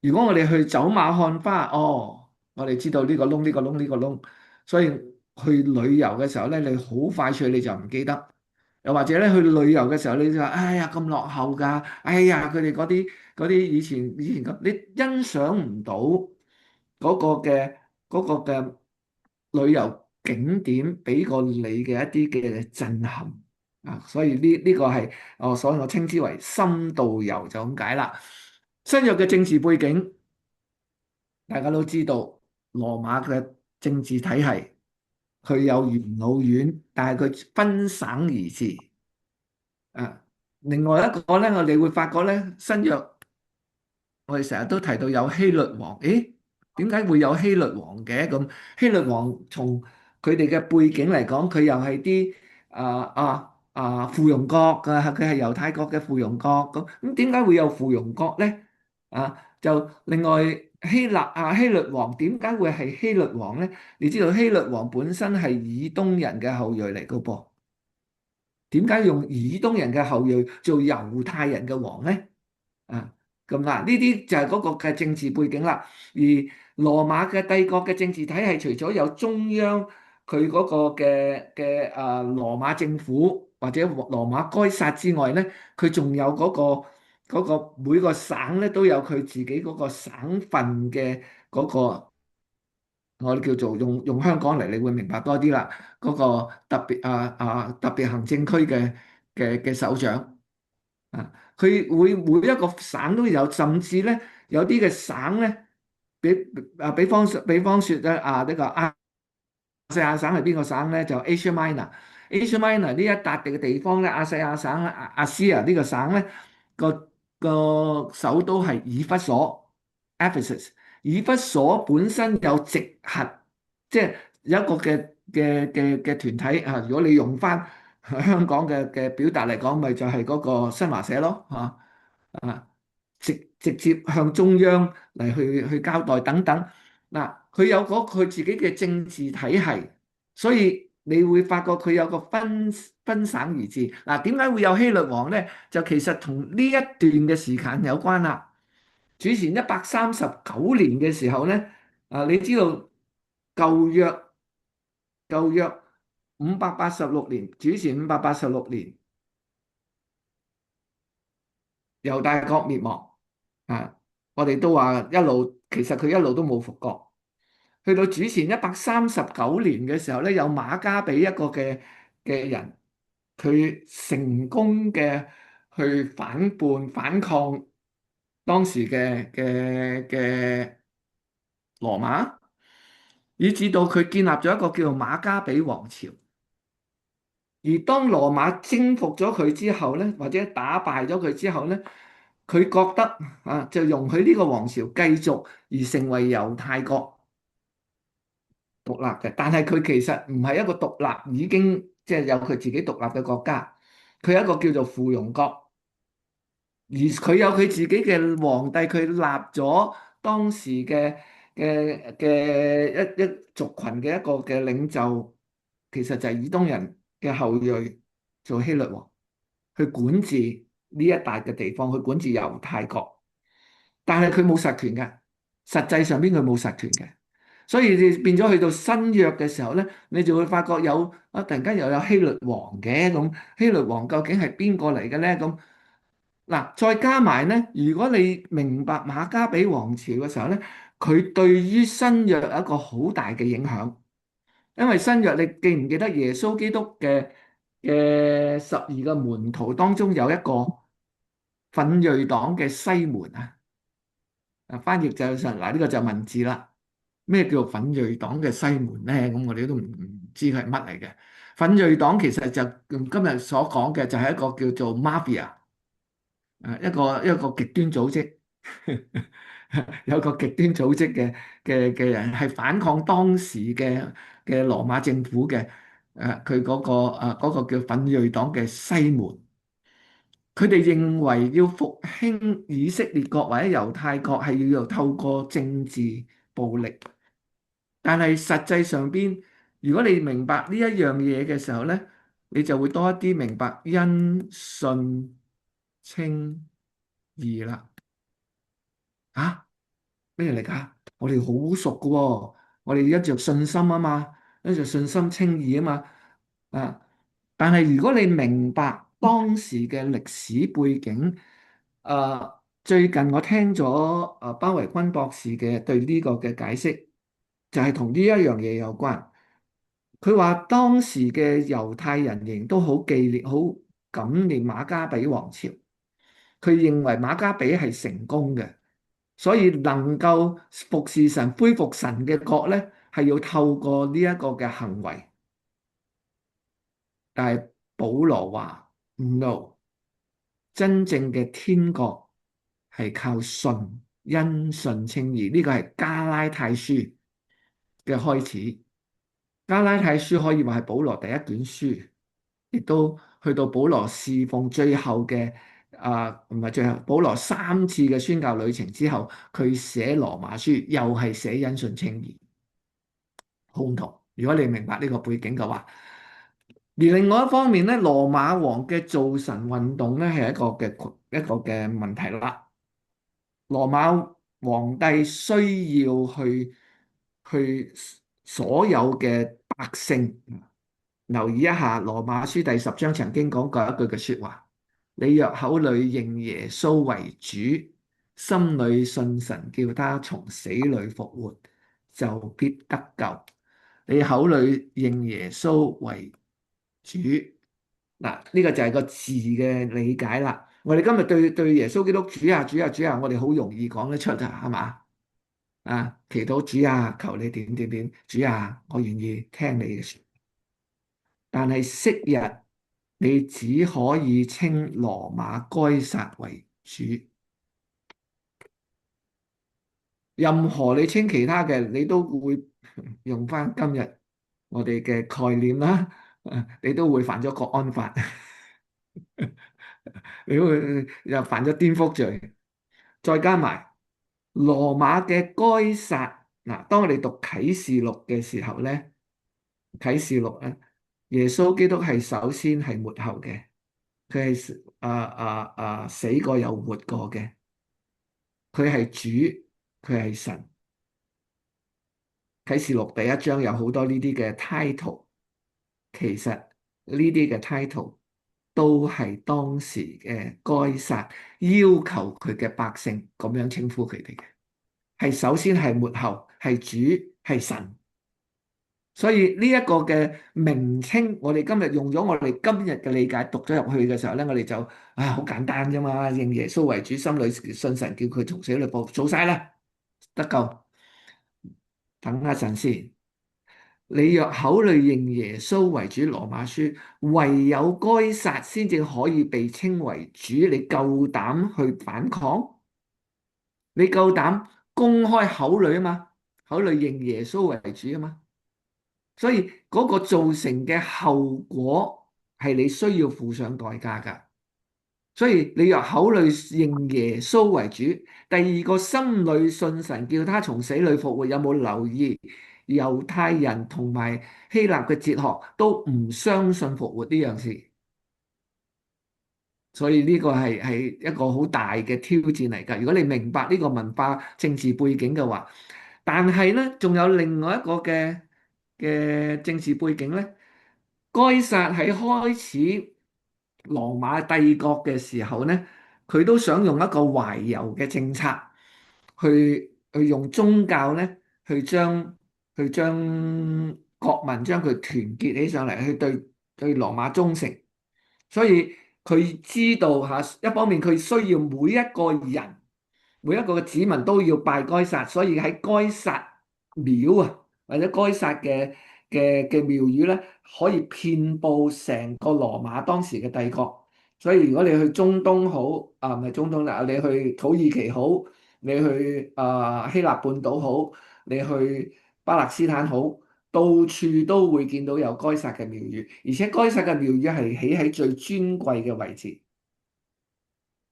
如果我哋去走馬看花，哦，我哋知道呢個窿、呢個窿、呢個窿，所以去旅遊嘅時候咧，你好快脆你就唔記得。又或者咧去旅遊嘅時候，你就話：哎呀咁落後㗎！哎呀，佢哋嗰啲以前咁，你欣賞唔到嗰個嘅旅遊景點俾過你嘅一啲嘅震撼啊！所以呢個係所以我稱之為深度遊就咁解啦。新約嘅政治背景，大家都知道羅馬嘅政治體系。佢有元老院，但係佢分省而治。啊，另外一個咧，我哋會發覺咧，新約我哋成日都提到有希律王，誒，點解會有希律王嘅？咁希律王從佢哋嘅背景嚟講，佢又係啲附庸國㗎，佢係猶太國嘅附庸國。咁點解會有附庸國咧？就另外希律王點解會係希律王咧？你知道希律王本身係以東人嘅後裔嚟嘅噃，點解用以東人嘅後裔做猶太人嘅王咧？啊，咁嗱，呢啲就係嗰個嘅政治背景啦。而羅馬嘅帝國嘅政治體系，除咗有中央佢嗰個嘅羅馬政府或者羅馬該撒之外咧，佢仲有嗰個每個省咧都有佢自己嗰個省份嘅嗰個，我哋叫做用香港嚟，你會明白多啲啦。嗰個特別行政區嘅首長。啊，佢會每一個省都有，甚至咧有啲嘅省咧，比方說咧呢個亞細亞省係邊個省咧？就 Asia Minor。Asia Minor 呢一笪地嘅地方咧，亞細亞省亞細亞呢個省咧，個首都係以弗所 Ephesus。以弗所本身有直轄，即係有一個嘅團體啊。如果你用翻香港嘅表達嚟講，咪就係嗰個新華社咯嚇。啊，直接向中央嚟去交代等等。嗱，佢有佢自己嘅政治體系，所以你會發覺佢有個分省而治。嗱，點解會有希律王咧？就其實同呢一段嘅時間有關啦。主前139年嘅時候咧，你知道舊約舊約586年，主前586年，猶大國滅亡。啊，我哋都話一路，其實佢一路都冇復國。去到主前139年嘅時候咧，有馬加比一個嘅人，佢成功嘅去反抗當時嘅羅馬，以至到佢建立咗一個叫做馬加比王朝。而當羅馬征服咗佢之後咧，或者打敗咗佢之後咧，佢覺得就容許呢個王朝繼續而成為猶太國獨立嘅。但係佢其實唔係一個獨立，已經即係有佢自己獨立嘅國家。佢係一個叫做附庸國，而佢有佢自己嘅皇帝，佢立咗當時嘅一族群嘅一個嘅領袖，其實就係以東人嘅後裔做希律王，去管治呢一帶嘅地方，去管治猶太國。但係佢冇實權嘅，實際上邊佢冇實權嘅。所以你變咗去到新約嘅時候咧，你就會發覺突然間又有希律王嘅。咁，希律王究竟係邊個嚟嘅咧？咁嗱，再加埋咧，如果你明白馬加比王朝嘅時候咧，佢對於新約有一個好大嘅影響。因為新約你記唔記得耶穌基督嘅12個門徒當中有一個奮銳黨嘅西門啊？翻譯就係嗱，呢個就文字啦。咩叫做奮銳黨嘅西門咧？咁我哋都唔知佢係乜嚟嘅。奮銳黨其實就用今日所講嘅，就係一個叫做 mafia，一個極端組織。有個極端組織嘅人係反抗當時嘅羅馬政府嘅。佢嗰個叫奮銳黨嘅西門。佢哋認為要復興以色列國或者猶太國係要透過政治暴力。但係實際上邊，如果你明白呢一樣嘢嘅時候咧，你就會多一啲明白因信稱義啦。啊，咩嚟㗎？我哋好熟㗎喎，我哋一着信心啊嘛，一着信心稱義啊嘛。啊，但係如果你明白當時嘅歷史背景，最近我聽咗包維君博士嘅對呢個嘅解釋，就係同呢一樣嘢有關。佢話當時嘅猶太人仍都好紀念、好感念馬加比王朝，佢認為馬加比係成功嘅。所以能夠服侍神、恢復神嘅國咧，係要透過呢一個嘅行為。但係保羅話 no，真正嘅天國係靠信，因信稱義。呢個係加拉太書嘅開始。加拉太書可以話係保羅第一卷書，亦都去到保羅侍奉最後嘅唔係最後，保羅3次嘅宣教旅程之後，佢寫羅馬書又係寫因信稱義，好唔同。如果你明白呢個背景嘅話，而另外一方面咧，羅馬王嘅造神運動咧係一個嘅問題啦。羅馬皇帝需要去所有嘅百姓留意一下，羅馬書第10章曾經講過一句嘅說話：你若口裏認耶穌為主，心裏信神叫他從死裏復活，就必得救。你口裏認耶穌為主，嗱，呢個就係個字嘅理解啦。我哋今日對耶穌基督主啊主啊主啊，我哋好容易講得出啊，係嘛？啊，祈禱主啊，求你點點點，主啊，我願意聽你嘅說。但係昔日你只可以稱羅馬該撒為主，任何你稱其他嘅，你都會用翻今日我哋嘅概念啦，你都會犯咗國安法，你會又犯咗顛覆罪，再加埋羅馬嘅該撒。嗱，當我哋讀啟示錄嘅時候咧，啟示錄咧，耶穌基督係首先係末後嘅，佢係死過又活過嘅，佢係主，佢係神。啟示錄第1章有好多呢啲嘅 title，其實呢啲嘅 title 都係當時嘅該撒要求佢嘅百姓咁樣稱呼佢哋嘅，係首先係末後係主係神。所以呢一個嘅名稱，我哋今日用咗我哋今日嘅理解讀咗入去嘅時候咧，我哋就好簡單啫嘛，認耶穌為主，心裏信神，叫佢從死裏復活，做晒啦，得救。等一陣先，你若口裏認耶穌為主，羅馬書唯有該撒先至可以被稱為主，你夠膽去反抗？你夠膽公開口裏啊嘛？口裏認耶穌為主啊嘛？所以嗰個造成嘅後果係你需要付上代價㗎。所以你若口裏認耶穌為主，第二個心裏信神，叫他從死裏復活。有冇留意猶太人同埋希臘嘅哲學都唔相信復活呢樣事？所以呢個係一個好大嘅挑戰嚟㗎。如果你明白呢個文化政治背景嘅話，但係呢，仲有另外一個嘅政治背景呢。該撒喺開始羅馬帝國嘅時候呢，佢都想用一個懷柔嘅政策去用宗教呢去將國民將佢團結起上嚟，去對羅馬忠誠。所以佢知道一方面佢需要每一個人每一個嘅子民都要拜該撒，所以喺該撒廟啊或者該撒嘅廟宇咧，可以遍佈成個羅馬當時嘅帝國。所以如果你去中東好唔係中東啦，你去土耳其好，你去希臘半島好，你去巴勒斯坦好，到處都會見到有該撒嘅廟宇，而且該撒嘅廟宇係起喺最尊貴嘅位置，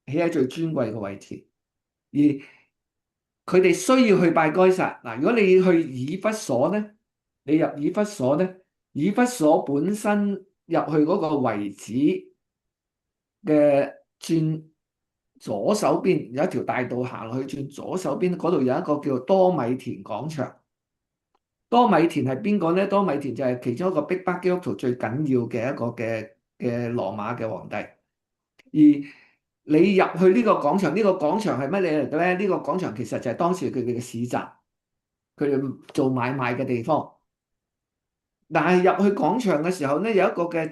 起喺最尊貴嘅位置，而佢哋需要去拜該撒。嗱，如果你去以弗所咧，你入以弗所咧，以弗所本身入去嗰個遺址嘅轉左手邊有一條大道行落去，轉左手邊嗰度有一個叫做多米田廣場。多米田係邊個咧？多米田就係其中一個逼迫基督徒最緊要嘅一個嘅羅馬嘅皇帝。而你入去呢個廣場，呢個廣場係乜嘢嚟嘅咧？呢個廣場其實就係當時佢哋嘅市集，佢哋做買賣嘅地方。但係入去廣場嘅時候咧，有一個嘅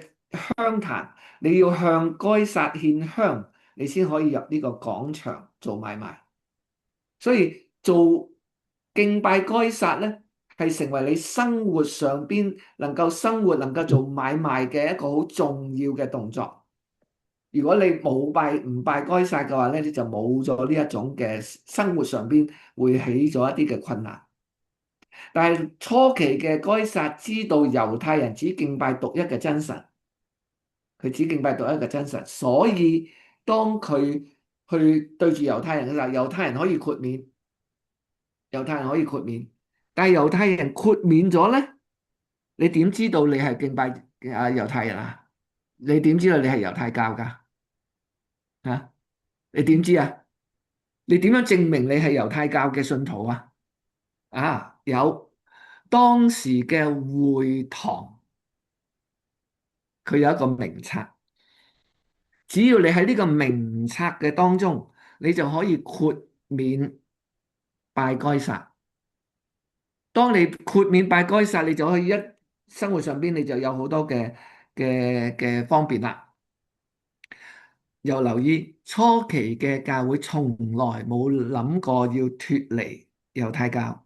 香壇，你要向該撒獻香，你先可以入呢個廣場做買賣。所以做敬拜該撒咧，係成為你生活上邊能夠生活、能夠做買賣嘅一個好重要嘅動作。如果你唔拜該撒嘅話咧，你就冇咗呢一種嘅生活上邊會起咗一啲嘅困難。但係初期嘅該撒知道猶太人只敬拜獨一嘅真神，佢只敬拜獨一嘅真神，所以當佢去對住猶太人嘅時候，猶太人可以豁免，猶太人可以豁免，但係猶太人豁免咗咧，你點知道你係敬拜猶太人啊？你點知道你係猶太教㗎？嚇？你點知啊？你點樣證明你係猶太教嘅信徒啊？有當時嘅會堂，佢有一個名冊，只要你喺呢個名冊嘅當中，你就可以豁免拜該撒。當你豁免拜該撒，你就可以生活上邊你就有好多嘅方便啦。又留意初期嘅教會從來冇諗過要脫離猶太教。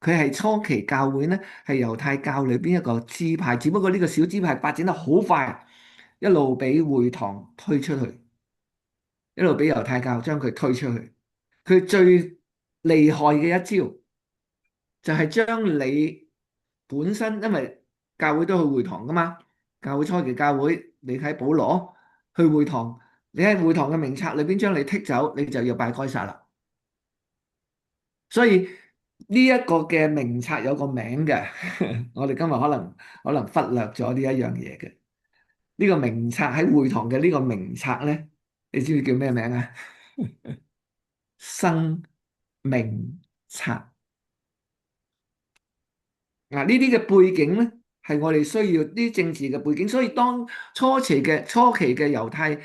佢係初期教會呢，係猶太教裏邊一個支派，只不過呢個小支派發展得好快，一路俾會堂推出去，一路俾猶太教將佢推出去。佢最厲害嘅一招就係將你本身，因為教會都去會堂噶嘛，教會初期教會，你睇保羅去會堂，你喺會堂嘅名冊裏邊將你剔走，你就要拜該撒啦。所以呢一個嘅名冊有個名嘅，我哋今日可能忽略咗呢一樣嘢嘅。呢個名冊喺會堂嘅呢個名冊咧，你知唔知叫咩名啊？生命冊。嗱，呢啲嘅背景咧，係我哋需要啲政治嘅背景。所以當初期嘅猶太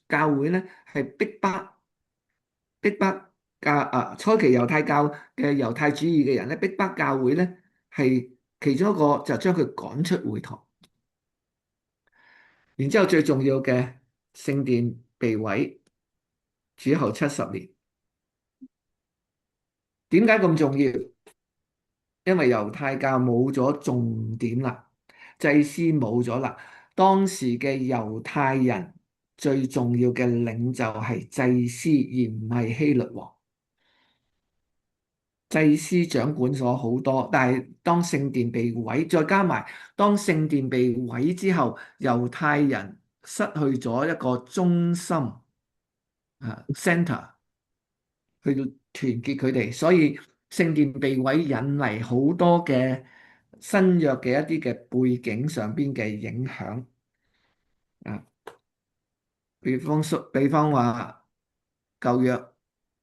教會咧，係逼迫初期猶太教嘅猶太主義嘅人咧，逼迫教會咧，係其中一個就將佢趕出會堂。然之後最重要嘅聖殿被毀，主後70年。點解咁重要？因為猶太教冇咗重點啦，祭司冇咗啦。當時嘅猶太人最重要嘅領袖係祭司，而唔係希律王。祭司掌管咗好多，但係當聖殿被毀，再加埋當聖殿被毀之後，猶太人失去咗一個中心center 去到團結佢哋，所以聖殿被毀引嚟好多嘅新約嘅一啲嘅背景上邊嘅影響啊，比方話舊約，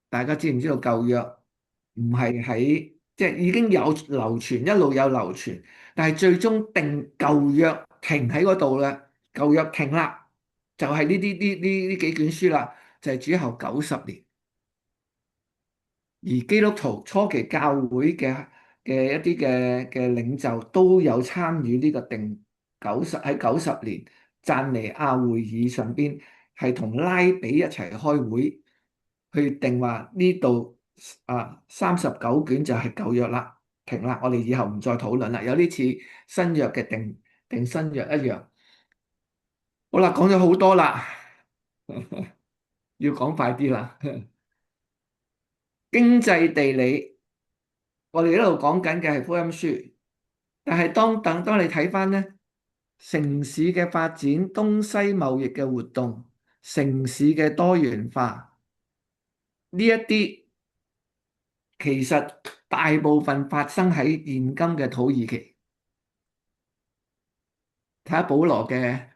大家知唔知道舊約唔係喺即係已經有流傳，一路有流傳，但係最終定舊約停喺嗰度啦，舊約停啦，就係呢幾卷書啦，就係主後90年。而基督徒初期教會嘅一啲嘅領袖都有參與呢個定喺90年贊尼亞會議上邊，係同拉比一齊開會去定話呢度39卷就係舊約啦，停啦，我哋以後唔再討論啦，有啲似新約嘅定新約一樣。好啦，講咗好多啦，要講快啲啦。經濟地理。我哋一路講緊嘅係福音書，但係當你睇翻咧城市嘅發展、東西貿易嘅活動、城市嘅多元化呢一啲，其實大部分發生喺現今嘅土耳其。睇下保羅嘅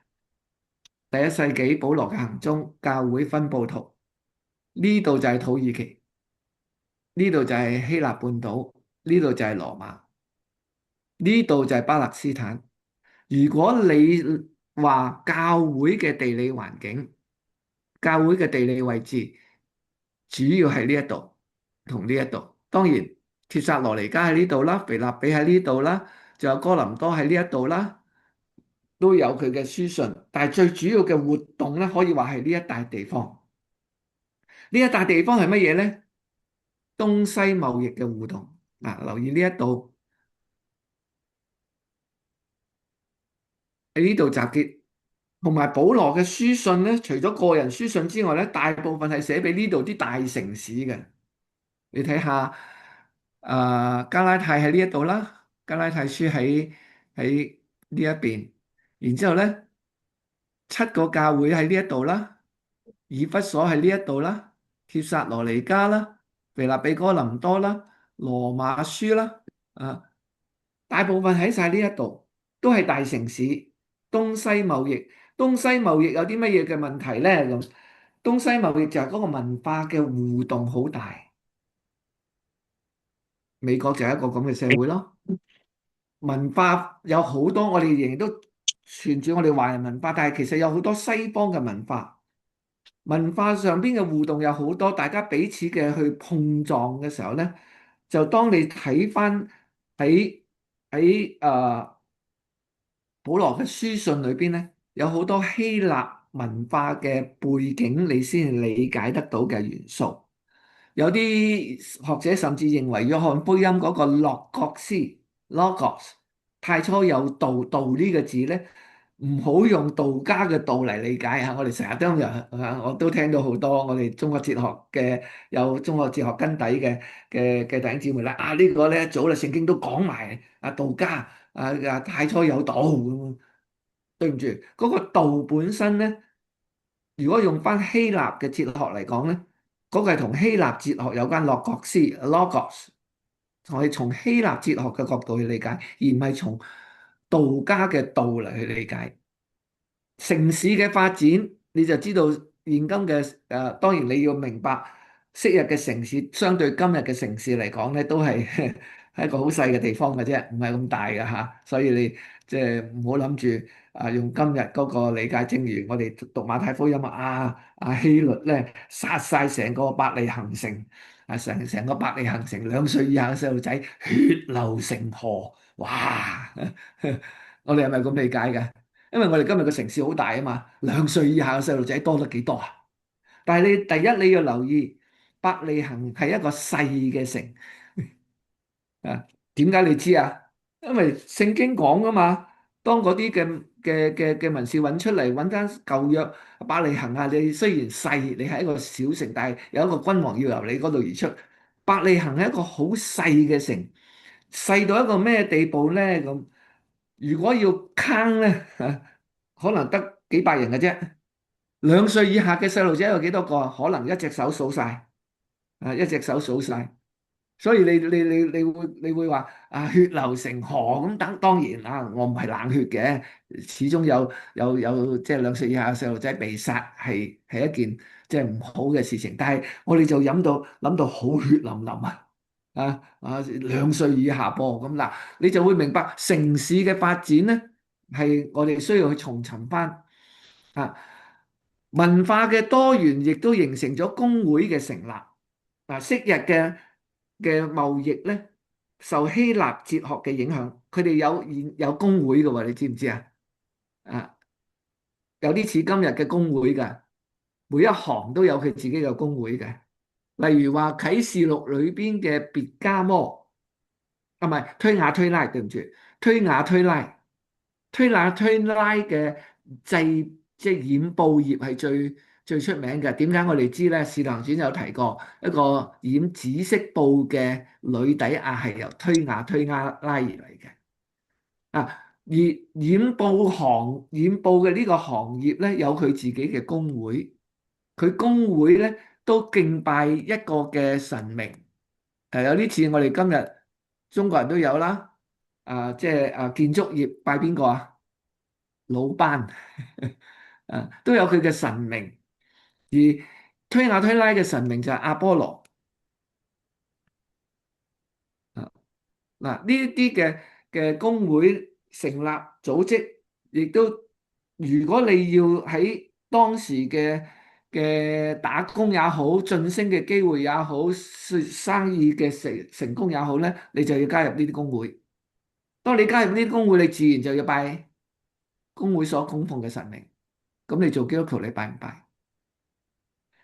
第1世紀保羅嘅行蹤、教會分佈圖，呢度就係土耳其，呢度就係希臘半島，呢度就係羅馬，呢度就係巴勒斯坦。如果你話教會嘅地理環境、教會嘅地理位置，主要係呢一度同呢一度。當然，帖撒羅尼迦喺呢度啦，腓立比喺呢度啦，仲有哥林多喺呢一度啦，都有佢嘅書信。但係最主要嘅活動咧，可以話係呢一笪地方。呢一笪地方係乜嘢咧？東西貿易嘅互動。嗱，留意呢一度喺呢度集結，同埋保羅嘅書信咧，除咗個人書信之外咧，大部分係寫俾呢度啲大城市嘅。你睇下，加拉太喺呢一度啦，加拉太書喺呢一邊，然之後咧七個教會喺呢一度啦，以弗所喺呢一度啦，帖撒羅尼迦啦，腓立比哥林多啦，羅馬書啦，啊，大部分喺晒呢一度，都係大城市，東西貿易，東西貿易有啲乜嘢嘅問題咧？咁東西貿易就係嗰個文化嘅互動好大，美國就係一個咁嘅社會咯。文化有好多，我哋仍然都傳住我哋華人文化，但係其實有好多西方嘅文化，文化上邊嘅互動有好多，大家彼此嘅去碰撞嘅時候咧，就當你睇翻喺保羅嘅書信裏邊咧，有好多希臘文化嘅背景，你先理解得到嘅元素。有啲學者甚至認為約翰福音嗰個洛各斯 （logos） 太初有道，道呢個字咧，唔好用道家嘅道嚟理解嚇。我哋成日都有我都聽到好多我哋中國哲學嘅有中國哲學根底嘅弟兄姊妹啦。呢個咧早啦，聖經都講埋道家太初有道咁。對唔住，嗰個道本身咧，如果用翻希臘嘅哲學嚟講咧。嗰個係同希臘哲學有關，洛各斯 （logos），我哋從希臘哲學嘅角度去理解，而唔係從道家嘅道嚟去理解。城市嘅發展，你就知道現今嘅當然你要明白，昔日嘅城市相對今日嘅城市嚟講咧，都係係一個好細嘅地方嘅啫，唔係咁大嘅嚇。所以你即係唔好諗住用今日嗰個理解，正如我哋讀馬太福音希律咧殺晒成個伯利恆城成個伯利恆城2歲以下嘅細路仔血流成河，哇！我哋係咪咁理解嘅？因為我哋今日個城市好大啊嘛，2歲以下嘅細路仔多得幾多啊？但係你第一你要留意，伯利恆係一個細嘅城啊。點解你知啊？因為聖經講噶嘛，當嗰啲嘅文士揾出嚟揾翻舊約伯利恆啊，你雖然細，你係一個小城，但係有一個君王要由你嗰度而出。伯利恆係一個好細嘅城，細到一個咩地步咧？咁如果要坑咧，可能得幾百人嘅啫。2歲以下嘅細路仔有幾多個？可能一隻手數晒，一隻手數晒。所以你會話血流成河咁，當然我唔係冷血嘅，始終有即係2歲以下嘅細路仔被殺係一件即係唔好嘅事情。但係我哋就諗到好血淋淋2歲以下噃咁嗱，你就會明白城市嘅發展咧係我哋需要去重尋翻啊。文化嘅多元亦都形成咗工會嘅成立。昔日嘅貿易咧，受希臘哲學嘅影響，佢哋有工會嘅喎，你知唔知啊？啊，有啲似今日嘅工會㗎，每一行都有佢自己嘅工會嘅。例如話啟示錄裏邊嘅別加摩，唔係推雅推拉，對唔住，推雅推拉。推拿推拉嘅即係染布業係最出名嘅。點解我哋知咧？《使徒行傳》有提過一個染紫色布嘅女底亞係由推雅推拉而嚟嘅。而染布嘅呢個行業咧，有佢自己嘅工會，佢工會咧都敬拜一個嘅神明。有啲似我哋今日中國人都有啦。即係建築業拜邊個啊？魯班都有佢嘅神明，而推雅推拉嘅神明就係阿波羅。嗱，呢一啲嘅工會成立組織，亦都如果你要喺當時嘅打工也好，晉升嘅機會也好，生意嘅成功也好咧，你就要加入呢啲工會。當你加入呢啲工會，你自然就要拜工會所供奉嘅神明。咁你做基督徒，你拜唔拜？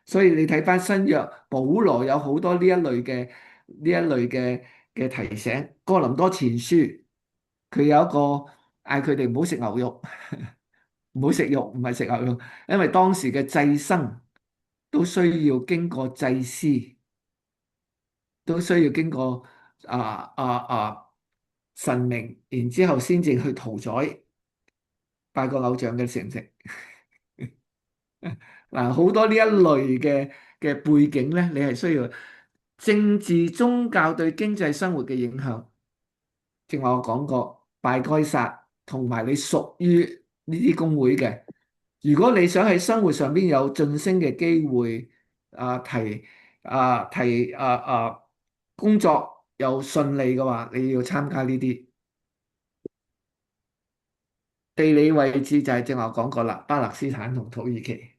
所以你睇翻新約，保羅有好多呢一類嘅。嘅提醒。哥林多前書佢有一個嗌佢哋唔好食牛肉，唔好食肉，唔係食牛肉，因為當時嘅祭牲都需要經過祭司，都需要經過啊啊啊神明，然之後先至去屠宰拜個偶像嘅食唔食？嗱，好多呢一類嘅背景咧，你係需要政治宗教對經濟生活嘅影響。正話我講過，拜該撒同埋你屬於呢啲公會嘅，如果你想喺生活上邊有晉升嘅機會，提工作又順利嘅話，你要參加呢啲。地理位置就係正話我講過啦，巴勒斯坦同土耳其。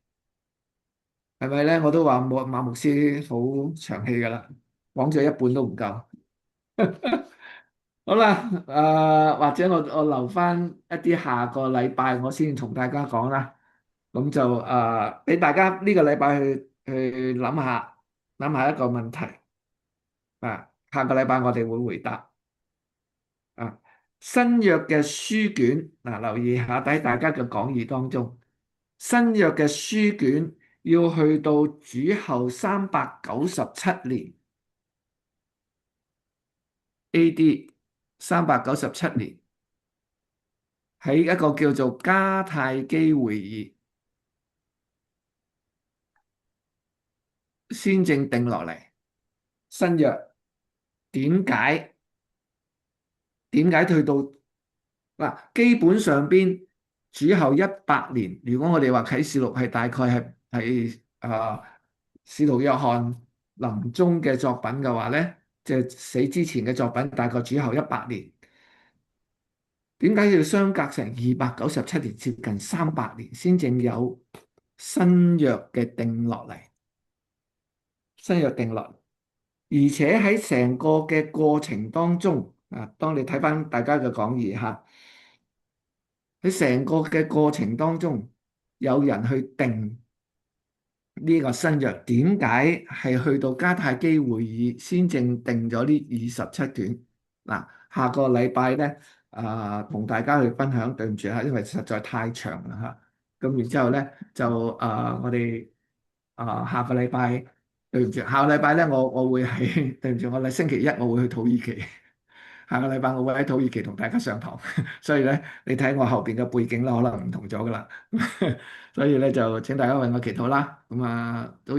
係咪咧？我都話馬牧師好長氣噶啦，講咗一半都唔夠。好啦，或者我留翻一啲下個禮拜我先同大家講啦。咁就俾大家呢個禮拜去諗下一個問題啊。下個禮拜我哋會回答啊。新約嘅書卷嗱，留意下喺大家嘅講義當中，新約嘅書卷要去到主後397年 AD 397年，喺一個叫做加泰基會議先正定落嚟。新約點解去到嗱？基本上邊主後100年，如果我哋話啟示錄係大概係使徒約翰臨終嘅作品嘅話咧，即係死之前嘅作品，大概主後100年。點解要相隔成297年，接近300年，先正有新約嘅定落嚟？新約定落，而且喺成個嘅過程當中，當你睇翻大家嘅講義嚇，喺成個嘅過程當中，有人去定呢個新約，點解係去到加太基會議先正定咗呢27卷？嗱，下個禮拜咧，同大家去分享。對唔住嚇，因為實在太長啦嚇。咁然之後咧，就我哋下個禮拜，對唔住，下個禮拜咧，我會係對唔住，我哋星期一我會去土耳其。下個禮拜我會喺土耳其同大家上堂，所以咧，你睇我後邊嘅背景啦，可能唔同咗噶啦。所以咧就請大家為我祈禱啦。咁都要。